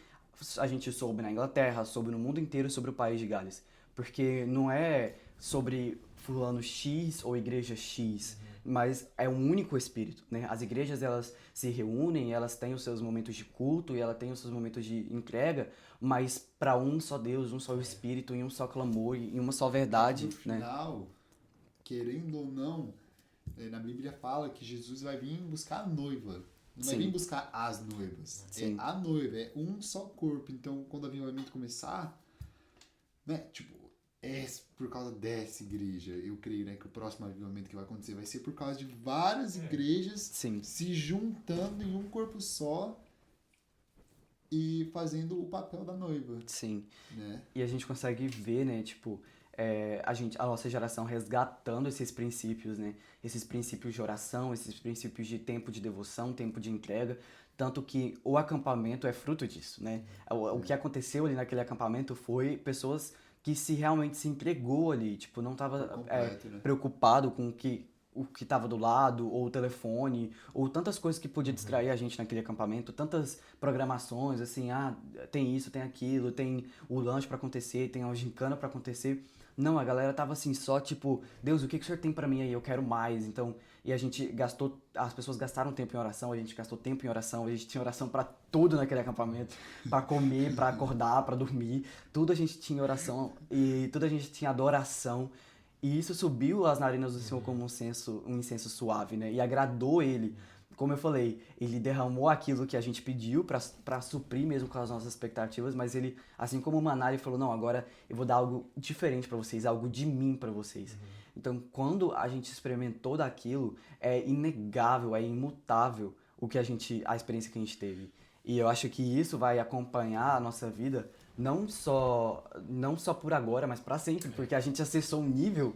a gente soube na Inglaterra, soube no mundo inteiro sobre o País de Gales. Porque não é sobre fulano X ou igreja X, mas é um único espírito, né? As igrejas, elas se reúnem, elas têm os seus momentos de culto e ela tem os seus momentos de entrega, mas para um só Deus, um só espírito, e um só clamor, e uma só verdade, no final, querendo ou não, na Bíblia fala que Jesus vai vir buscar a noiva. Não vai vir buscar as noivas. Sim. É a noiva, é um só corpo. Então, quando o avivamento começar, né, tipo, é por causa dessa igreja. Eu creio, né, que o próximo avivamento que vai acontecer vai ser por causa de várias igrejas se juntando em um corpo só e fazendo o papel da noiva. Sim. Né? E a gente consegue ver, né, tipo, a nossa geração resgatando esses princípios, né? Esses princípios de oração, esses princípios de tempo de devoção, tempo de entrega. Tanto que o acampamento é fruto disso, né? O que aconteceu ali naquele acampamento foi pessoas que realmente se entregou ali, tipo, não estava preocupado com o que o que estava do lado, ou o telefone, ou tantas coisas que podia distrair a gente naquele acampamento, tantas programações, assim, tem isso, tem aquilo, tem o lanche pra acontecer, tem a gincana pra acontecer. Não, a galera tava assim, só tipo, Deus, o que o senhor tem pra mim aí? Eu quero mais. Então, e a gente gastou, as pessoas gastaram tempo em oração, a gente gastou tempo em oração, a gente tinha oração pra tudo naquele acampamento, pra comer, pra acordar, pra dormir, tudo a gente tinha oração e tudo a gente tinha adoração. E isso subiu às narinas do Senhor como um incenso suave, né? E agradou ele. Como eu falei, ele derramou aquilo que a gente pediu para suprir mesmo com as nossas expectativas, mas ele, assim como o maná, ele falou: não, agora eu vou dar algo diferente para vocês, algo de mim para vocês. Então, quando a gente experimentou daquilo, é inegável, é imutável a experiência que a gente teve. E eu acho que isso vai acompanhar a nossa vida não só por agora, mas para sempre, porque a gente acessou um nível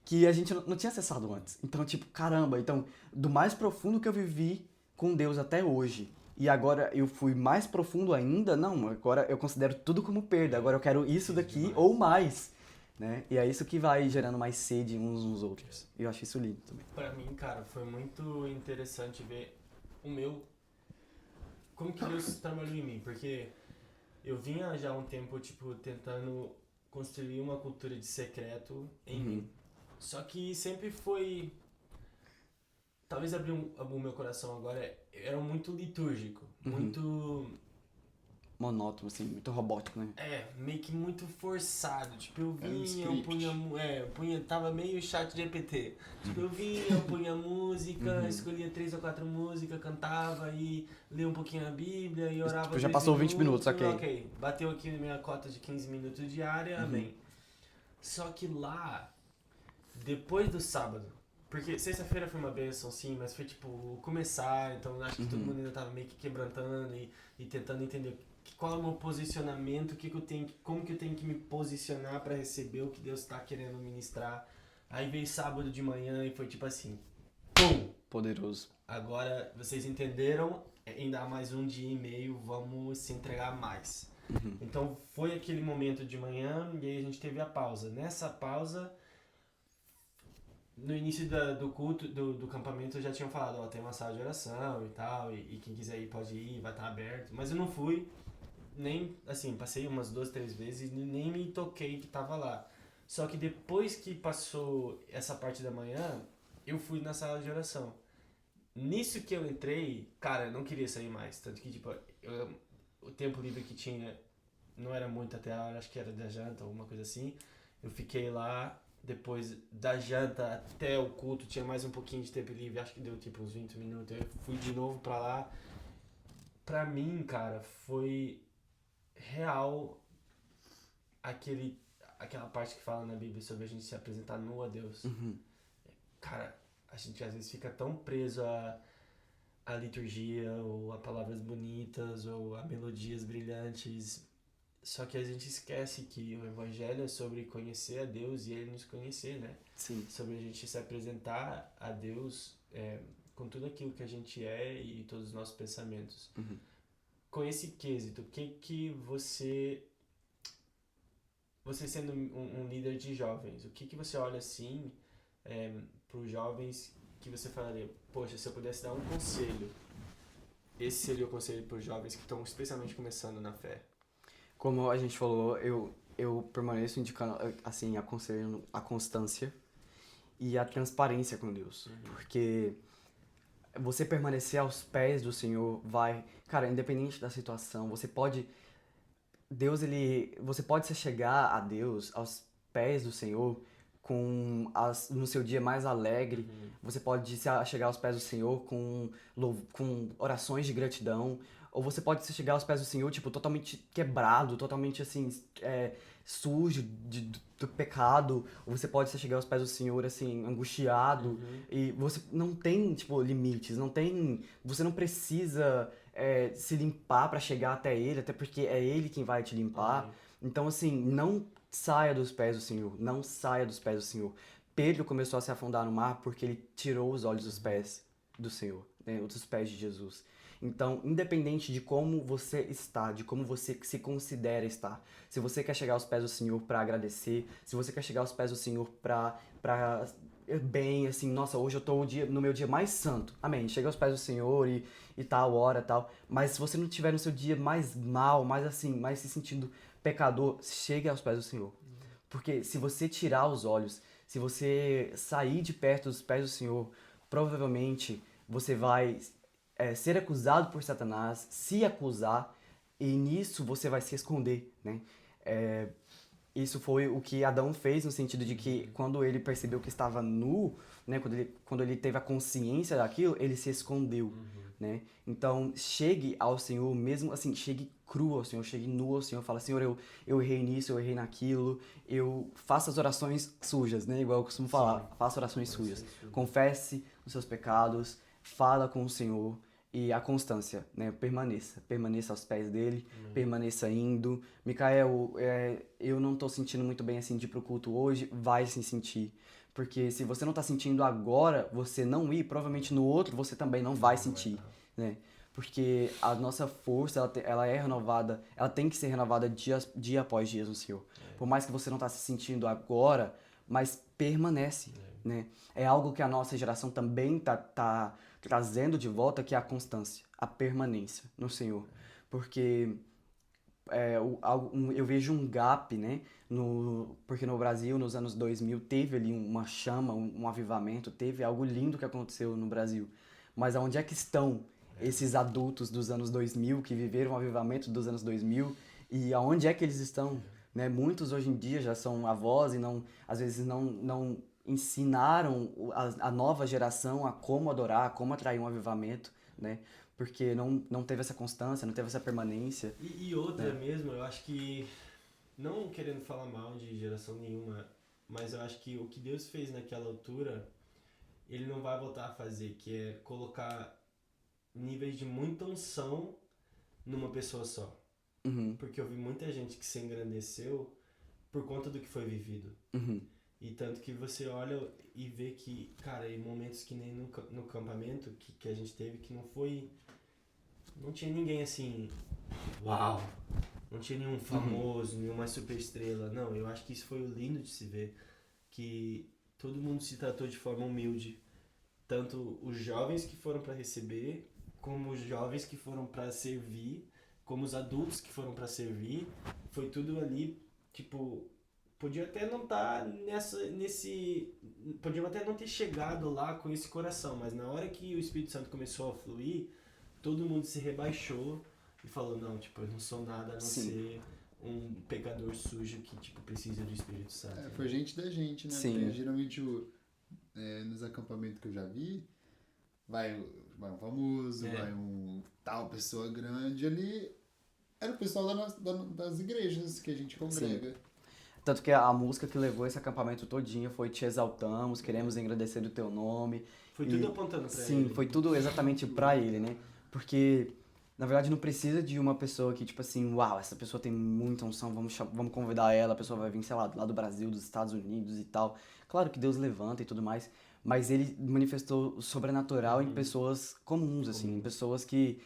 que a gente não tinha acessado antes. Então, tipo, caramba, então, do mais profundo que eu vivi com Deus até hoje, e agora eu fui mais profundo ainda, não, agora eu considero tudo como perda, agora eu quero isso daqui ou mais, né? E é isso que vai gerando mais sede uns nos outros. E eu acho isso lindo também. Pra mim, cara, foi muito interessante ver como que Deus trabalhou em mim, porque eu vinha já há um tempo, tipo, tentando construir uma cultura de secreto em mim. Só que sempre foi... Talvez abrir o meu coração agora, era muito litúrgico, muito... Monótono, assim, muito robótico, né? Meio que muito forçado. Tipo, eu Era um vinha, eu punha, tava meio chat GPT. Tipo, eu vinha, eu punha música, escolhia 3 ou 4 músicas, cantava e lia um pouquinho a Bíblia e orava. Tipo, já passou 20 minutos, ok. Bateu aqui na minha cota de 15 minutos diária, amém. Só que lá, depois do sábado, porque sexta-feira foi uma bênção, sim, mas foi tipo começar, então acho que todo mundo ainda tava meio que quebrantando e tentando entender qual é o meu posicionamento, como que eu tenho que me posicionar para receber o que Deus está querendo ministrar. Aí veio sábado de manhã e foi tipo assim, pum! Poderoso. Agora vocês entenderam, ainda há mais um dia e meio, vamos se entregar mais. Então foi aquele momento de manhã e aí a gente teve a pausa. Nessa pausa, no início do culto, do campamento, eu já tinha falado, tem uma sala de oração e tal, e quem quiser ir pode ir, vai estar aberto. Mas eu não fui, nem, assim, passei umas 2, 3 vezes e nem me toquei que tava lá. Só que depois que passou essa parte da manhã, eu fui na sala de oração. Nisso que eu entrei, cara, eu não queria sair mais. Tanto que, tipo, o tempo livre que tinha não era muito até a hora, acho que era da janta, alguma coisa assim. Eu fiquei lá, depois da janta até o culto, tinha mais um pouquinho de tempo livre, acho que deu tipo uns 20 minutos. Eu fui de novo pra lá. Pra mim, cara, foi real aquela parte que fala na Bíblia sobre a gente se apresentar nu a Deus. Cara, a gente às vezes fica tão preso a liturgia, ou a palavras bonitas, ou a melodias brilhantes, só que a gente esquece que o evangelho é sobre conhecer a Deus e ele nos conhecer, né? Sim. Sobre a gente se apresentar a Deus com tudo aquilo que a gente é e todos os nossos pensamentos. Com esse quesito, o que você sendo um líder de jovens, o que você olha assim para os jovens que você falaria, poxa, se eu pudesse dar um conselho, esse seria o conselho para os jovens que estão especialmente começando na fé? Como a gente falou, eu permaneço indicando, assim, aconselhando a constância e a transparência com Deus. Porque você permanecer aos pés do Senhor vai... Cara, independente da situação, você pode se chegar a Deus, aos pés do Senhor, no seu dia mais alegre. Você pode se chegar aos pés do Senhor com orações de gratidão. Ou você pode se chegar aos pés do Senhor, tipo, totalmente quebrado, totalmente, assim, sujo do pecado. Ou você pode se chegar aos pés do Senhor, assim, angustiado. E você não tem, tipo, limites, você não precisa se limpar pra chegar até Ele, até porque é Ele quem vai te limpar. Então, assim, não saia dos pés do Senhor, não saia dos pés do Senhor. Pedro começou a se afundar no mar porque ele tirou os olhos dos pés do Senhor, né, dos pés de Jesus. Então, independente de como você está, de como você se considera estar, se você quer chegar aos pés do Senhor para agradecer, se você quer chegar aos pés do Senhor para bem, assim, nossa, hoje eu tô no meu dia mais santo, amém, chega aos pés do Senhor e tal, ora, tal, mas se você não tiver no seu dia mais mal, mais assim, mais se sentindo pecador, chegue aos pés do Senhor. Porque se você tirar os olhos, se você sair de perto dos pés do Senhor, provavelmente você vai ser acusado por Satanás, se acusar, e nisso você vai se esconder, né? Isso foi o que Adão fez, no sentido de que quando ele percebeu que estava nu, né? Quando ele teve a consciência daquilo, ele se escondeu, né? Então, chegue ao Senhor, mesmo assim, chegue cru ao Senhor, chegue nu ao Senhor, fala, Senhor, eu errei nisso, eu errei naquilo, eu faço as orações sujas, né? Igual eu costumo falar, faça orações sujas. Confesse os seus pecados, fala com o Senhor, e a constância, né? Permaneça aos pés dele, permaneça indo. Micael, eu não tô sentindo muito bem assim de ir pro culto hoje, vai se sentir. Porque se você não tá sentindo agora, você não ir, provavelmente no outro você também não vai sentir, né? Porque a nossa força, ela é renovada, ela tem que ser renovada dia após dia no Senhor. Por mais que você não tá se sentindo agora, mas permanece, né? É algo que a nossa geração também tá trazendo de volta, que é a constância, a permanência no Senhor. Porque eu vejo um gap, né? Porque no Brasil, nos anos 2000, teve ali uma chama, um avivamento, teve algo lindo que aconteceu no Brasil. Mas aonde é que estão esses adultos dos anos 2000, que viveram o avivamento dos anos 2000, e aonde é que eles estão? Né? Muitos hoje em dia já são avós e às vezes não ensinaram a nova geração a como adorar, a como atrair um avivamento, né? Porque não teve essa constância, não teve essa permanência. E outra mesmo, eu acho que, não querendo falar mal de geração nenhuma, mas eu acho que o que Deus fez naquela altura, ele não vai voltar a fazer, que é colocar níveis de muita unção numa pessoa só. Porque eu vi muita gente que se engrandeceu por conta do que foi vivido. E tanto que você olha e vê que, cara, em momentos que nem no campamento que a gente teve, que não tinha ninguém assim, uau, não tinha nenhum famoso, nenhuma super estrela. Não, eu acho que isso foi o lindo de se ver, que todo mundo se tratou de forma humilde. Tanto os jovens que foram para receber, como os jovens que foram para servir, como os adultos que foram para servir. Foi tudo ali, tipo, podia até não estar podia até não ter chegado lá com esse coração, mas na hora que o Espírito Santo começou a fluir, todo mundo se rebaixou e falou, não, tipo, eu não sou nada a não ser um pecador sujo que, tipo, precisa do Espírito Santo. Foi gente da gente, né? Sim. Porque, geralmente, nos acampamentos que eu já vi, vai um famoso, vai um tal pessoa grande ali. Era o pessoal das igrejas que a gente congrega. Sim. Tanto que a música que levou esse acampamento todinho foi Te Exaltamos, Queremos Engrandecer o Teu Nome. Foi tudo apontando pra ele. Sim, foi tudo exatamente pra ele, né? Porque, na verdade, não precisa de uma pessoa que, tipo assim, uau, essa pessoa tem muita unção, vamos convidar ela, a pessoa vai vir, sei lá, do Brasil, dos Estados Unidos e tal. Claro que Deus levanta e tudo mais, mas ele manifestou o sobrenatural em pessoas comuns, assim, em pessoas que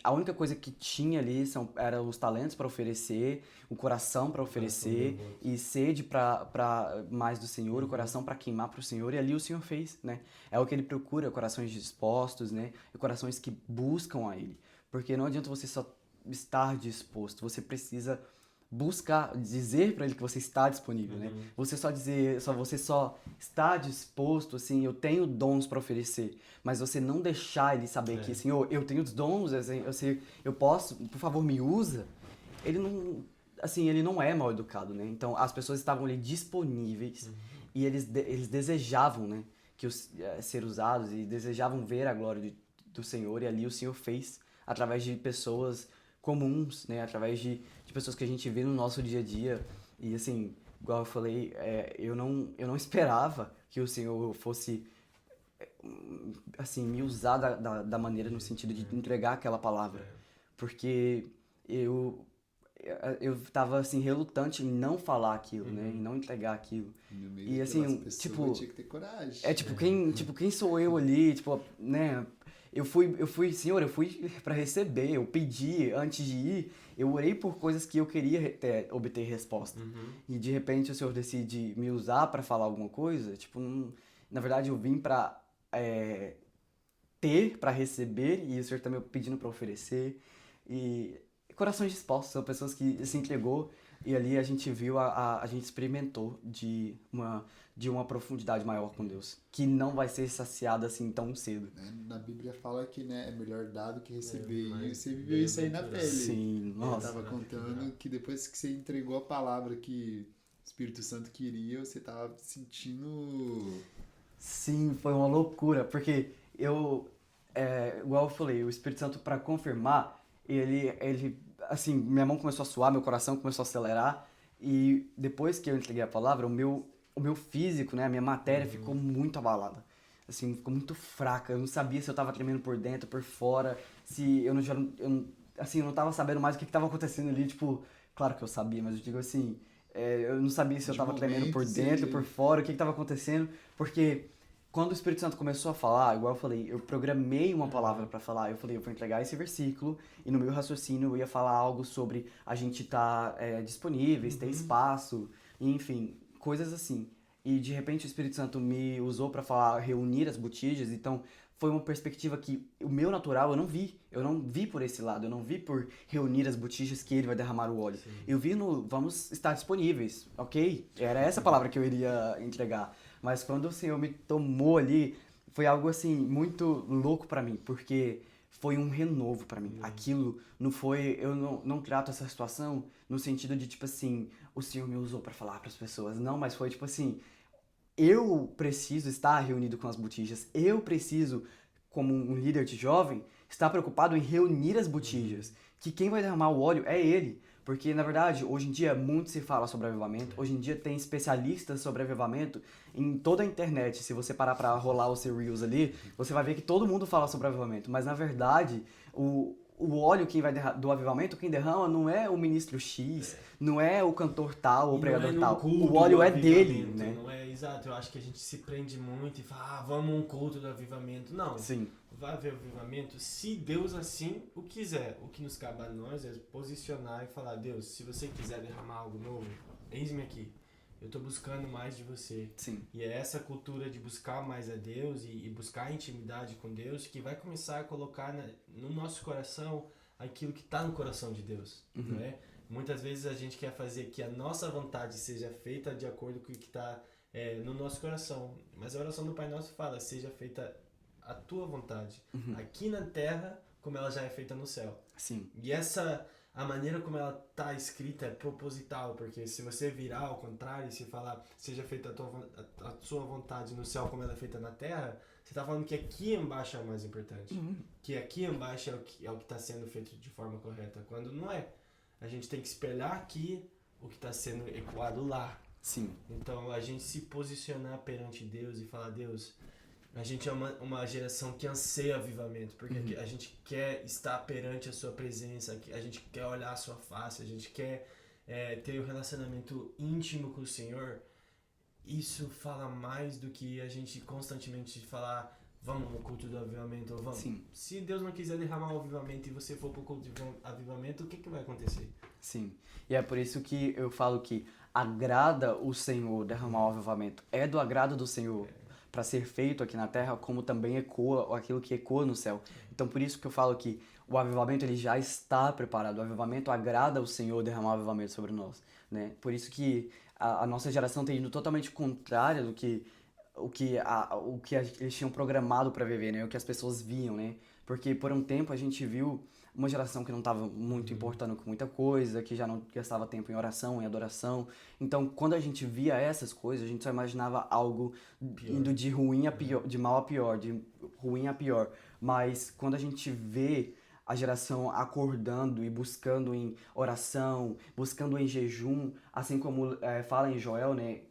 a única coisa que tinha ali eram os talentos para oferecer, o coração para oferecer e sede para mais do Senhor, o coração para queimar para o Senhor, e ali o Senhor fez, né? É o que ele procura, corações dispostos, né? E corações que buscam a ele. Porque não adianta você só estar disposto, você precisa buscar, dizer para ele que você está disponível, né? Você só está disposto, assim, eu tenho dons para oferecer, mas você não deixar ele saber que, Senhor, eu tenho os dons, eu posso, por favor, me usa. Ele não é mal educado, né? Então, as pessoas estavam ali disponíveis e eles desejavam, né, ser usados e desejavam ver a glória do Senhor, e ali o Senhor fez através de pessoas comuns, né, através de pessoas que a gente vê no nosso dia a dia. E assim, igual eu falei, eu não esperava que o Senhor fosse assim, me usar da maneira, no sentido de entregar aquela palavra, porque eu tava assim relutante em não falar aquilo, né, em não entregar aquilo. E assim, tipo, tinha que ter coragem. Quem sou eu ali, tipo, né? Senhor, eu fui para receber, eu pedi antes de ir, eu orei por coisas que eu queria obter resposta. E de repente o Senhor decide me usar para falar alguma coisa, tipo, na verdade eu vim para ter, para receber, e o Senhor tá me pedindo para oferecer. E corações dispostos, são pessoas que se entregou, e ali a gente viu, a gente experimentou de uma profundidade maior com Deus, que não vai ser saciada assim tão cedo. Na Bíblia fala que, né, é melhor dar do que receber, e mas você viveu isso aí na pele. Sim, Eu nossa. tava contando que depois que você entregou a palavra que o Espírito Santo queria, você tava sentindo... Sim, foi uma loucura, porque igual eu falei, o Espírito Santo, para confirmar, ele, assim, minha mão começou a suar, meu coração começou a acelerar, e depois que eu entreguei a palavra, o meu físico, né, a minha matéria ficou muito abalada, assim, ficou muito fraca, eu não sabia se eu tava tremendo por dentro, por fora, se eu não tava sabendo mais o que tava acontecendo ali, tipo, claro que eu sabia, mas eu digo assim, eu não sabia se eu tava tremendo por dentro, por fora, o que tava acontecendo, porque quando o Espírito Santo começou a falar, igual eu falei, eu programei uma palavra pra falar, eu falei, eu vou entregar esse versículo, e no meu raciocínio eu ia falar algo sobre a gente estar disponíveis, ter espaço, enfim, coisas assim. E de repente o Espírito Santo me usou pra falar, reunir as botijas, então foi uma perspectiva que o meu natural eu não vi por esse lado, eu não vi por reunir as botijas que ele vai derramar o óleo. Sim. Eu vi vamos estar disponíveis, ok? Era essa palavra que eu iria entregar. Mas quando o Senhor me tomou ali, foi algo assim muito louco pra mim, porque foi um renovo pra mim. Aquilo não foi, eu não trato essa situação no sentido de tipo assim, o Senhor me usou pra falar pras pessoas, não, mas foi tipo assim, eu preciso estar reunido com as botijas, eu preciso, como um líder de jovem, estar preocupado em reunir as botijas, que quem vai derramar o óleo é ele. Porque, na verdade, hoje em dia muito se fala sobre avivamento, hoje em dia tem especialistas sobre avivamento em toda a internet. Se você parar pra rolar o seu Reels ali, você vai ver que todo mundo fala sobre avivamento, mas na verdade, o óleo do avivamento, quem derrama não é o ministro X, não é o cantor tal ou o pregador tal. O óleo é dele, né? Não é exato, eu acho que a gente se prende muito e fala, vamos um culto do avivamento. Não. Sim. Vai haver avivamento se Deus assim o quiser. O que nos cabe a nós é posicionar e falar, Deus, se você quiser derramar algo novo, eis-me aqui. Eu tô buscando mais de você. Sim. E é essa cultura de buscar mais a Deus e buscar intimidade com Deus que vai começar a colocar no nosso coração aquilo que tá no coração de Deus, não é? Muitas vezes a gente quer fazer que a nossa vontade seja feita de acordo com o que está no nosso coração. Mas a oração do Pai Nosso fala, seja feita a tua vontade, aqui na terra, como ela já é feita no céu. Sim. E a maneira como ela está escrita é proposital, porque se você virar ao contrário e se falar, seja feita a sua vontade no céu como ela é feita na terra, você está falando que aqui embaixo é o mais importante. Que aqui embaixo é o que está sendo feito de forma correta, quando não é. A gente tem que espelhar aqui o que está sendo ecoado lá. Sim. Então, a gente se posicionar perante Deus e falar, Deus, a gente é uma geração que anseia avivamento, porque a gente quer estar perante a sua presença, a gente quer olhar a sua face, a gente quer ter um relacionamento íntimo com o Senhor. Isso fala mais do que a gente constantemente falar, vamos no culto do avivamento, ou vamos. Sim. Se Deus não quiser derramar o avivamento e você for pro culto do avivamento, o que vai acontecer? Sim. E é por isso que eu falo que agrada o Senhor derramar o avivamento. É do agrado do Senhor para ser feito aqui na terra, como também ecoa aquilo que ecoa no céu. Então por isso que eu falo que o avivamento ele já está preparado. O avivamento agrada o Senhor derramar o avivamento sobre nós, né? Por isso que a nossa geração tem ido totalmente contrária do que eles tinham programado para viver, né? O que as pessoas viam, né? Porque por um tempo a gente viu uma geração que não estava muito importando com muita coisa, que já não gastava tempo em oração, em adoração. Então, quando a gente via essas coisas, a gente só imaginava algo indo de ruim a pior, de mal a pior, de ruim a pior. Mas quando a gente vê a geração acordando e buscando em oração, buscando em jejum, assim como fala em Joel, né,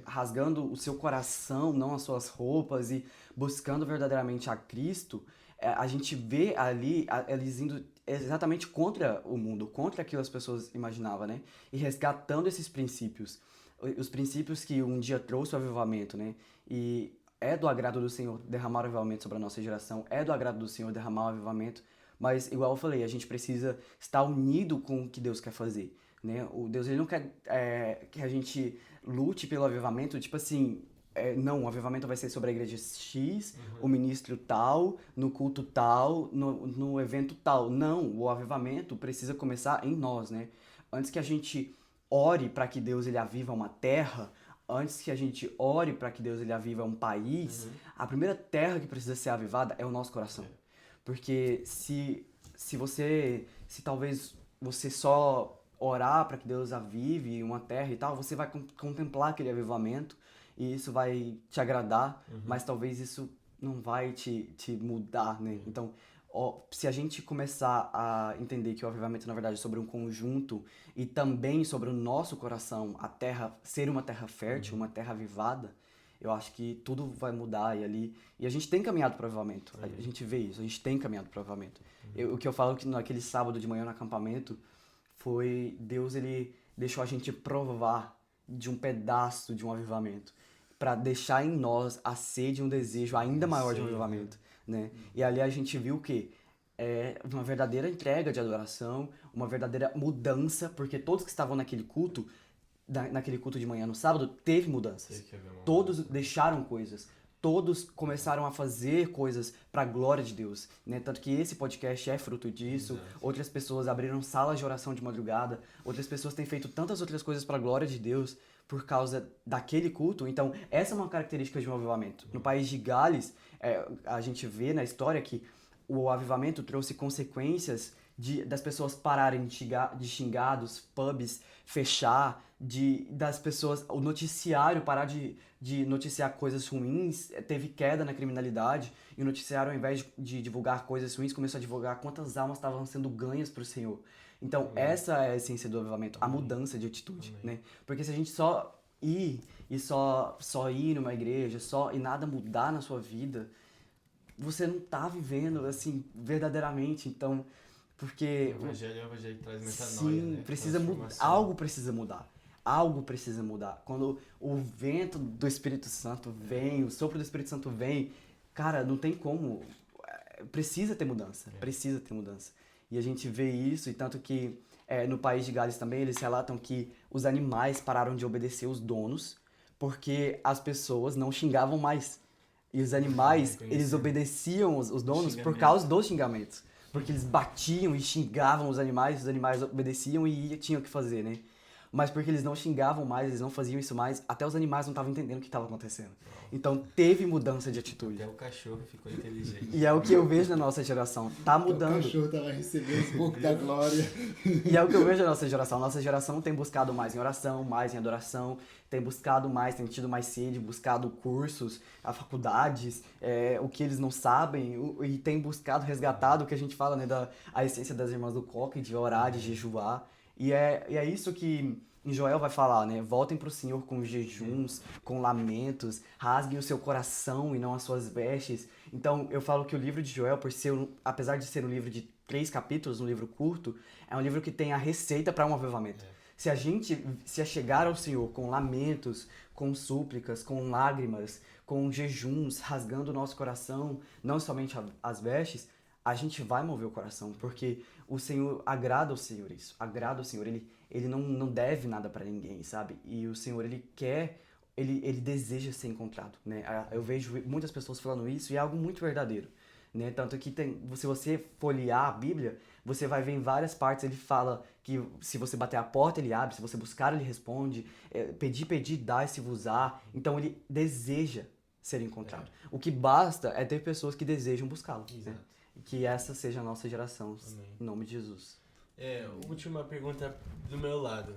rasgando o seu coração, não as suas roupas, e buscando verdadeiramente a Cristo, a gente vê ali eles indo exatamente contra o mundo, contra aquilo que as pessoas imaginavam, né, e resgatando esses princípios, os princípios que um dia trouxe o avivamento, né, e é do agrado do Senhor derramar o avivamento sobre a nossa geração, é do agrado do Senhor derramar o avivamento, mas, igual eu falei, a gente precisa estar unido com o que Deus quer fazer, né? O Deus, ele não quer que a gente lute pelo avivamento, tipo assim, não, o avivamento vai ser sobre a igreja X, o ministro tal, no culto tal, no evento tal. Não, o avivamento precisa começar em nós, né? Antes que a gente ore para que Deus ele aviva uma terra, antes que a gente ore para que Deus ele aviva um país, a primeira terra que precisa ser avivada é o nosso coração. Porque se talvez você só orar para que Deus avive uma terra e tal, você vai contemplar aquele avivamento e isso vai te agradar, mas talvez isso não vai te mudar, né? Então, se a gente começar a entender que o avivamento, na verdade, é sobre um conjunto e também sobre o nosso coração, a terra ser uma terra fértil, uma terra avivada, eu acho que tudo vai mudar e a gente tem caminhado para o avivamento. A gente vê isso, a gente tem caminhado para o avivamento. O que eu falo que naquele sábado de manhã no acampamento foi Deus, ele deixou a gente provar de um pedaço de um avivamento para deixar em nós a sede e um desejo ainda maior de um avivamento, né? E ali a gente viu que uma verdadeira entrega de adoração, uma verdadeira mudança, porque todos que estavam naquele culto de manhã no sábado, teve mudanças. Todos deixaram coisas. Todos começaram a fazer coisas para a glória de Deus, né? Tanto que esse podcast é fruto disso. Outras pessoas abriram salas de oração de madrugada. Outras pessoas têm feito tantas outras coisas para a glória de Deus por causa daquele culto. Então, essa é uma característica de um avivamento. No país de Gales, a gente vê na história que o avivamento trouxe consequências das pessoas pararem de xingar, dos pubs fechar, das pessoas, o noticiário parar de noticiar coisas ruins, teve queda na criminalidade, e o noticiário, ao invés de divulgar coisas ruins, começou a divulgar quantas almas estavam sendo ganhas para o Senhor. Então, essa é a essência do avivamento, a mudança de atitude, né? Porque se a gente só ir e só ir numa igreja, e nada mudar na sua vida, você não tá vivendo, assim, verdadeiramente. Então, porque... O evangelho que traz metanoia, sim, né? Precisa algo precisa mudar. Algo precisa mudar. Quando o vento do Espírito Santo vem, o sopro do Espírito Santo vem, cara, não tem como. Precisa ter mudança. Precisa ter mudança. E a gente vê isso, e tanto que no país de Gales também, eles relatam que os animais pararam de obedecer os donos porque as pessoas não xingavam mais. E os animais, eles obedeciam os donos por causa dos xingamentos. Porque eles batiam e xingavam os animais obedeciam e tinham o que fazer, né? Mas porque eles não xingavam mais, eles não faziam isso mais, até os animais não estavam entendendo o que estava acontecendo. Então teve mudança de atitude. Até o cachorro ficou inteligente. E é o que eu vejo na nossa geração. Tá mudando. O cachorro tava recebendo um pouco da glória. E é o que eu vejo na nossa geração. Nossa geração tem buscado mais em oração, mais em adoração, tem buscado mais, tem tido mais sede, buscado cursos, faculdades, o que eles não sabem, e tem buscado, resgatado o que a gente fala, né, a essência das irmãs do coque, de orar, de jejuar. E é isso que em Joel vai falar, né? Voltem para o Senhor com jejuns, com lamentos, rasguem o seu coração e não as suas vestes. Então, eu falo que o livro de Joel, apesar de ser um livro de 3 capítulos, um livro curto, é um livro que tem a receita para um avivamento. Se a gente se chegar ao Senhor com lamentos, com súplicas, com lágrimas, com jejuns, rasgando o nosso coração, não somente as vestes, a gente vai mover o coração, porque o Senhor, agrada ao Senhor isso, agrada ao Senhor, ele não deve nada pra ninguém, sabe? E o Senhor, ele quer, ele deseja ser encontrado, né? Eu vejo muitas pessoas falando isso e é algo muito verdadeiro, né? Tanto que se você folhear a Bíblia, você vai ver em várias partes, ele fala que se você bater a porta, ele abre, se você buscar, ele responde, pedir, dá-se-vos-á. Então, ele deseja ser encontrado. O que basta é ter pessoas que desejam buscá-lo, né? Que essa seja a nossa geração, amém. Em nome de Jesus. Última pergunta do meu lado.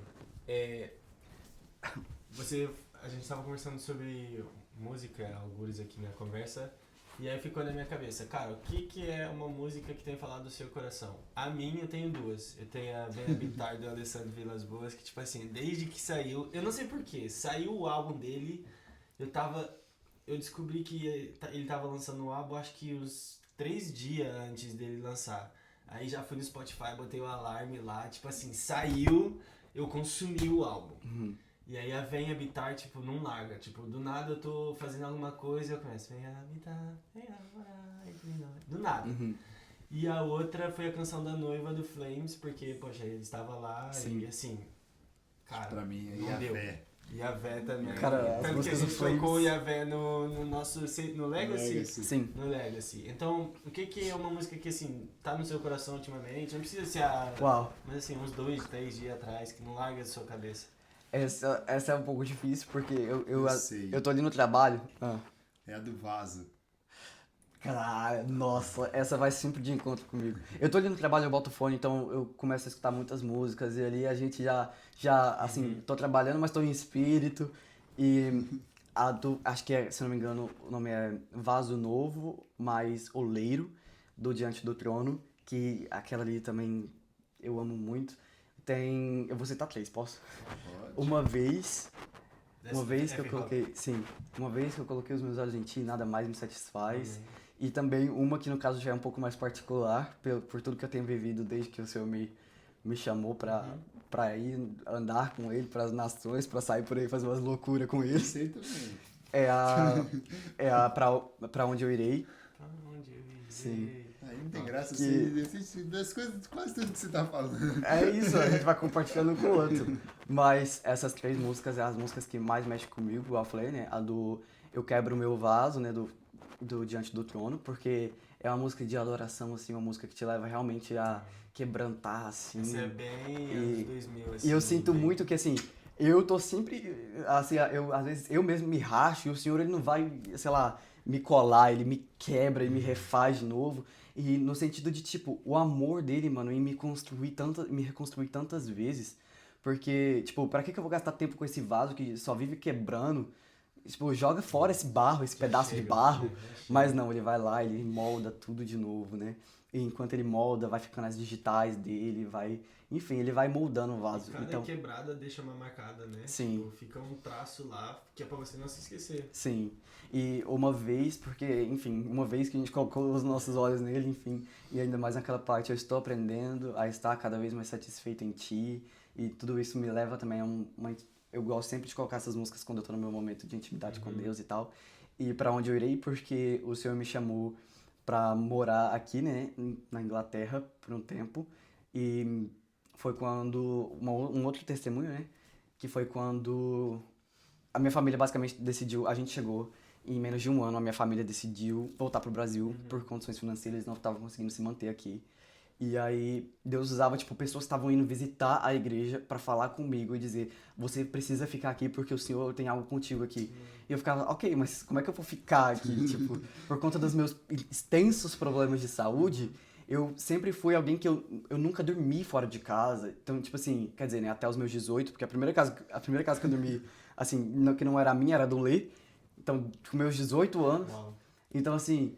A gente estava conversando sobre música, algures aqui na conversa, e aí ficou na minha cabeça, cara, o que é uma música que tem falado do seu coração? A minha eu tenho duas. Eu tenho a Bem Habitar do Alessandro Vilas Boas, que tipo assim, desde que saiu, eu não sei porquê, saiu o álbum dele, eu descobri que ele tava lançando o álbum, acho que os 3 dias antes dele lançar. Aí já fui no Spotify, botei o alarme lá, tipo assim, saiu, eu consumi o álbum. E aí a vem habitar, tipo, não larga. Tipo, do nada eu tô fazendo alguma coisa e eu começo, vem habitar, vem morar entre nós. Do nada. E a outra foi a canção da Noiva do Flames, porque, poxa, ele estava lá Sim. e assim, cara, Pra mim, não é deu. Yavé. Yavé também. Cara, as Tanto que a músicas do gente tocou Flames- Yavé no nosso no Legacy. Sim. No Legacy. Então, o que é uma música que, assim, tá no seu coração ultimamente? Não precisa ser a... Uau. Mas, assim, uns 2, 3 dias atrás, que não larga da sua cabeça. Essa é um pouco difícil, porque Eu sei. eu tô ali no trabalho. É a do vaso. Cara, nossa, essa vai sempre de encontro comigo. Eu tô ali no trabalho, eu boto fone, então eu começo a escutar muitas músicas e ali a gente assim, tô trabalhando, mas tô em espírito. E acho que se não me engano, o nome é Vaso Novo, mais Oleiro, do Diante do Trono, que aquela ali também eu amo muito. Eu vou citar 3, posso? Pode. Uma vez que eu F-Hop. coloquei, sim, uma vez que eu coloquei os meus olhos em ti, nada mais me satisfaz. E também uma que no caso já é um pouco mais particular, por tudo que eu tenho vivido desde que o Senhor me chamou pra ir andar com ele pras nações, pra sair por aí fazer umas loucuras com Eu ele. sei também. É a pra onde eu irei. Pra onde eu irei? Sim. Aí não tem graça Que- você das coisas, quase tudo que você tá falando. É isso, a gente vai compartilhando um com o outro. Mas essas 3 músicas é as músicas que mais mexem comigo, igual eu falei, né? A do Eu Quebro o Meu Vaso, né? Do Diante do Trono, porque é uma música de adoração, assim, uma música que te leva realmente a quebrantar, assim. Isso é bem E- anos 2000, assim. E eu sinto bem- muito que, assim, eu tô sempre, assim, às vezes eu mesmo me racho e o Senhor, ele não vai, sei lá, me colar, ele me quebra e me refaz de novo. E no sentido de, tipo, o amor dele, mano, em me reconstruir tantas vezes. Porque, tipo, pra que eu vou gastar tempo com esse vaso que só vive quebrando? Tipo, joga fora esse barro, esse pedaço de chega, barro. né? Já chega. Mas não, ele vai lá, ele molda tudo de novo, né? E enquanto ele molda, vai ficando as digitais dele, vai... Enfim, ele vai moldando o vaso. Cada Então, quebrada deixa uma marcada, né? Sim. Tipo, fica um traço lá que é pra você não se esquecer. sim. E uma vez, porque, enfim, uma vez que a gente colocou os nossos olhos nele, enfim, e ainda mais naquela parte, eu estou aprendendo a estar cada vez mais satisfeito em ti, e tudo isso me leva também a eu gosto sempre de colocar essas músicas quando eu tô no meu momento de intimidade com Deus e tal. E pra onde eu irei, porque o Senhor me chamou pra morar aqui, né, na Inglaterra, por um tempo, e foi quando, um outro testemunho, né, que foi quando a minha família basicamente decidiu, a gente chegou em menos de um ano, a minha família decidiu voltar pro Brasil por condições financeiras, eles não estavam conseguindo se manter aqui. E aí Deus usava, tipo, pessoas que estavam indo visitar a igreja pra falar comigo e dizer, você precisa ficar aqui porque o Senhor tem algo contigo aqui. E eu ficava, ok, mas como é que eu vou ficar aqui? Tipo, por conta dos meus extensos problemas de saúde, eu sempre fui alguém que eu nunca dormi fora de casa. Então, tipo assim, quer dizer, né, até os meus 18, porque a primeira casa que eu dormi, assim, que não era minha, era do Lê. Então, com meus 18 anos. Uau. Então, assim,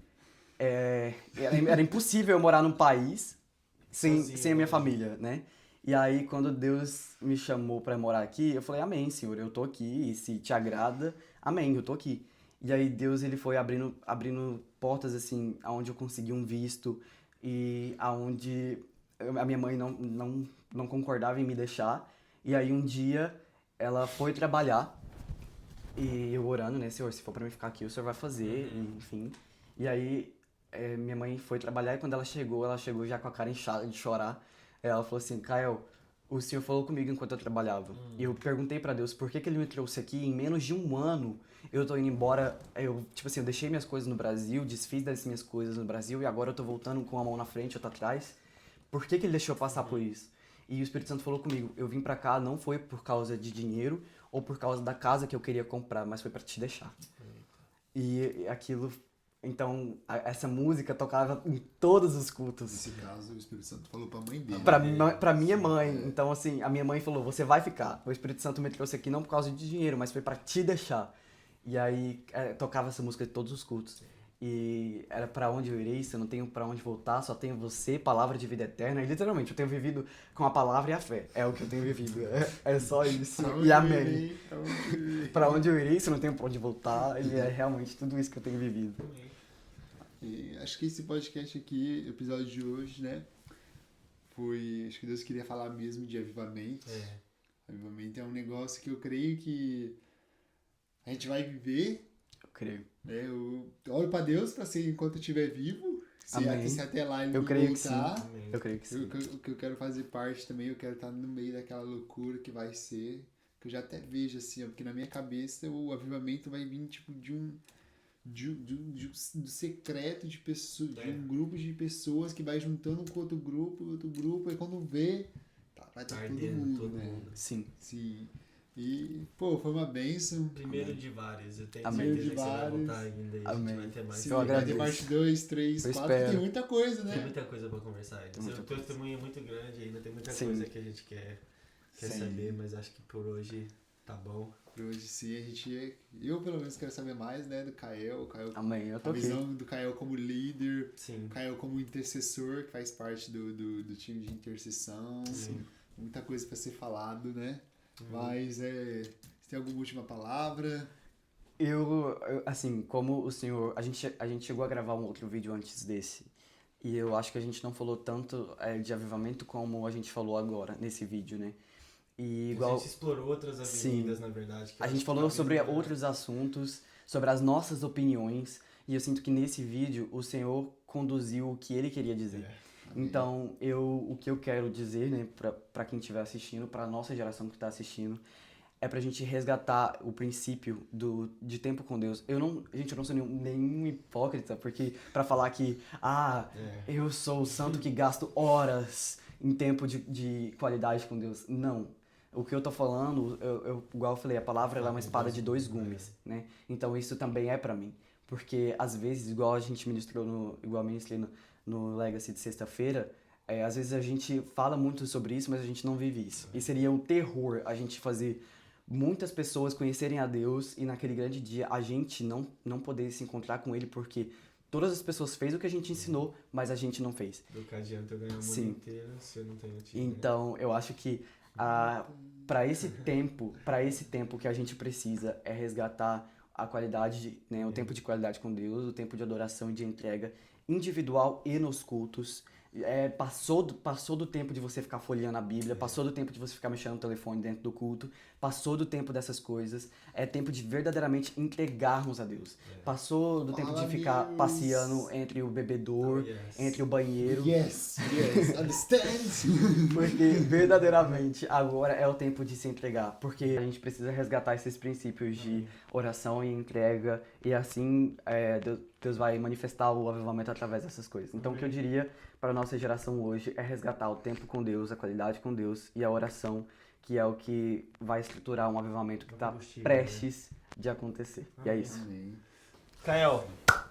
era impossível eu morar num país Sozinho, sem a minha né? família, né? E aí, quando Deus me chamou pra morar aqui, eu falei, amém, Senhor, eu tô aqui, e se te agrada, amém, eu tô aqui. E aí, Deus, ele foi abrindo portas, assim, aonde eu consegui um visto e aonde a minha mãe não concordava em me deixar. E aí, um dia, ela foi trabalhar e eu orando, né, Senhor, se for pra mim ficar aqui, o Senhor vai fazer, e, enfim. E aí, minha mãe foi trabalhar e quando ela chegou já com a cara inchada de chorar. Ela falou assim, Kael, o Senhor falou comigo enquanto eu trabalhava. E eu perguntei pra Deus, por que que ele me trouxe aqui? Em menos de um ano, eu tô indo embora, tipo assim, eu deixei minhas coisas no Brasil, desfiz das minhas coisas no Brasil e agora eu tô voltando com a mão na frente, outra atrás. Por que que ele deixou eu passar por isso? E o Espírito Santo falou comigo, eu vim pra cá não foi por causa de dinheiro ou por causa da casa que eu queria comprar, mas foi pra te deixar. E aquilo, então, essa música tocava em todos os cultos. Nesse caso, o Espírito Santo falou pra mãe dele. Pra minha mãe. Então, assim, a minha mãe falou, você vai ficar. O Espírito Santo me trouxe aqui não por causa de dinheiro, mas foi pra te deixar. E aí, tocava essa música de todos os cultos. E era pra onde eu irei, se eu não tenho pra onde voltar, só tenho você, palavra de vida eterna. E literalmente, eu tenho vivido com a palavra e a fé. É o que eu tenho vivido. É só isso. Pra E onde amém. eu irei, pra onde eu irei. Pra onde eu irei, se eu não tenho pra onde voltar. E é realmente tudo isso que eu tenho vivido. E acho que esse podcast aqui, o episódio de hoje, né? Acho que Deus queria falar mesmo de avivamento. Avivamento é um negócio que eu creio que a gente vai viver. Eu creio. Né? Eu olho pra Deus pra ser enquanto eu estiver vivo. Se até lá ele Eu me creio que voltar. sim. Eu creio que sim. O que eu quero fazer parte também, eu quero estar no meio daquela loucura que vai ser. Que eu já até vejo assim, ó, porque na minha cabeça o avivamento vai vir tipo de um secreto de pessoas, de um grupo de pessoas que vai juntando com outro grupo, e quando vê, vai estar todo mundo, né? Sim. Sim. E, pô, foi uma bênção. Primeiro de vários. Eu tenho Amém. certeza que você vai voltar ainda e a gente Amém. vai ter mais. Sim, Eu vai ter agradeço. parte 2, 3, Eu 4, espero. tem muita coisa, né? Tem muita coisa pra conversar ainda. Muita Seu coisa. testemunho é muito grande ainda, tem muita Sim. coisa que a gente quer Sim. saber, mas acho que por hoje tá bom. Por hoje sim, eu pelo menos quero saber mais, né, do Kael. Amém. Eu tô A aqui. visão do Kael como líder, Sim. o Kael como intercessor, que faz parte do time de intercessão. Sim. Muita coisa pra ser falado, né? Uhum. Mas, você tem alguma última palavra? Eu, assim, como o senhor... A gente chegou a gravar um outro vídeo antes desse. E eu acho que a gente não falou tanto de avivamento como a gente falou agora, nesse vídeo, né? E igual... A gente explorou outras avenidas, na verdade. que eu A acho gente que falou talvez sobre não- outros assuntos, sobre as nossas opiniões. E eu sinto que nesse vídeo o senhor conduziu o que ele queria dizer. Então, o que eu quero dizer, né, pra quem estiver assistindo, pra nossa geração que tá assistindo, é pra gente resgatar o princípio de tempo com Deus. Eu não sou nenhum hipócrita, porque pra falar que, eu sou o santo que gasto horas em tempo de qualidade com Deus. Não. O que eu tô falando, igual eu falei, a palavra ela é uma espada de dois gumes, né? Então isso também é pra mim. Porque às vezes, igual a gente ministrou igual eu ministrei no Legacy de sexta-feira, às vezes a gente fala muito sobre isso, mas a gente não vive isso. E seria um terror a gente fazer muitas pessoas conhecerem a Deus e naquele grande dia a gente não poder se encontrar com Ele porque todas as pessoas fez o que a gente ensinou, mas a gente não fez. Do que adianta eu ganhar o mundo Sim. inteiro se eu não tenho time. Então, eu acho que para esse tempo que a gente precisa é resgatar a qualidade, né, o tempo de qualidade com Deus, o tempo de adoração e de entrega individual e nos cultos. Passou do tempo de você ficar folheando a Bíblia, passou do tempo de você ficar mexendo no telefone dentro do culto, passou do tempo dessas coisas, é tempo de verdadeiramente entregarmos a Deus. Passou do tempo de ficar Deus. passeando entre o bebedouro, entre o banheiro, Yes, understand? porque verdadeiramente agora é o tempo de se entregar, porque a gente precisa resgatar esses princípios de oração e entrega, e assim Deus vai manifestar o avivamento através dessas coisas. Então o que eu diria para a nossa geração hoje é resgatar o tempo com Deus, a qualidade com Deus e a oração, que é o que vai estruturar um avivamento que está prestes de acontecer. E é isso. Amém. Kael,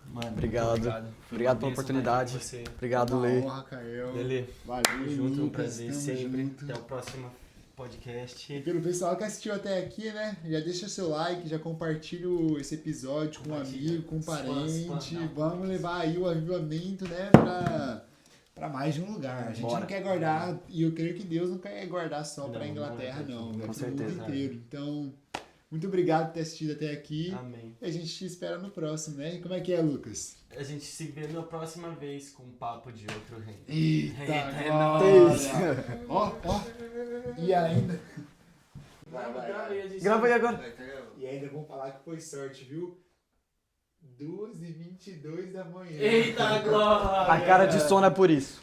mano, Obrigado. muito Obrigado pela Bênção oportunidade. estar aqui com você. Obrigado, Uma Lê. honra, Kael. Lelê, Valeu, tamo junto, um Lucas, prazer tamo sempre. junto. Até o próximo podcast. E pelo pessoal que assistiu até aqui, né? Já deixa seu like, já compartilha esse episódio com um amigo, com um parente. Vamos levar aí o avivamento, né? Pra mais de um lugar. A gente Bora. não quer guardar, e eu creio que Deus não quer guardar só pra Não, Inglaterra, não, não. com É pro certeza. mundo inteiro. Então, muito obrigado por ter assistido até aqui. Amém. E a gente te espera no próximo, né? E como é que é, Lucas? A gente se vê na próxima vez com um papo de outro reino. Eita, Eita, glória! Ó. E ainda... Grava aí agora. E ainda vou falar que foi sorte, viu? 2h22 da manhã. Eita, glória! A cara de sono é por isso.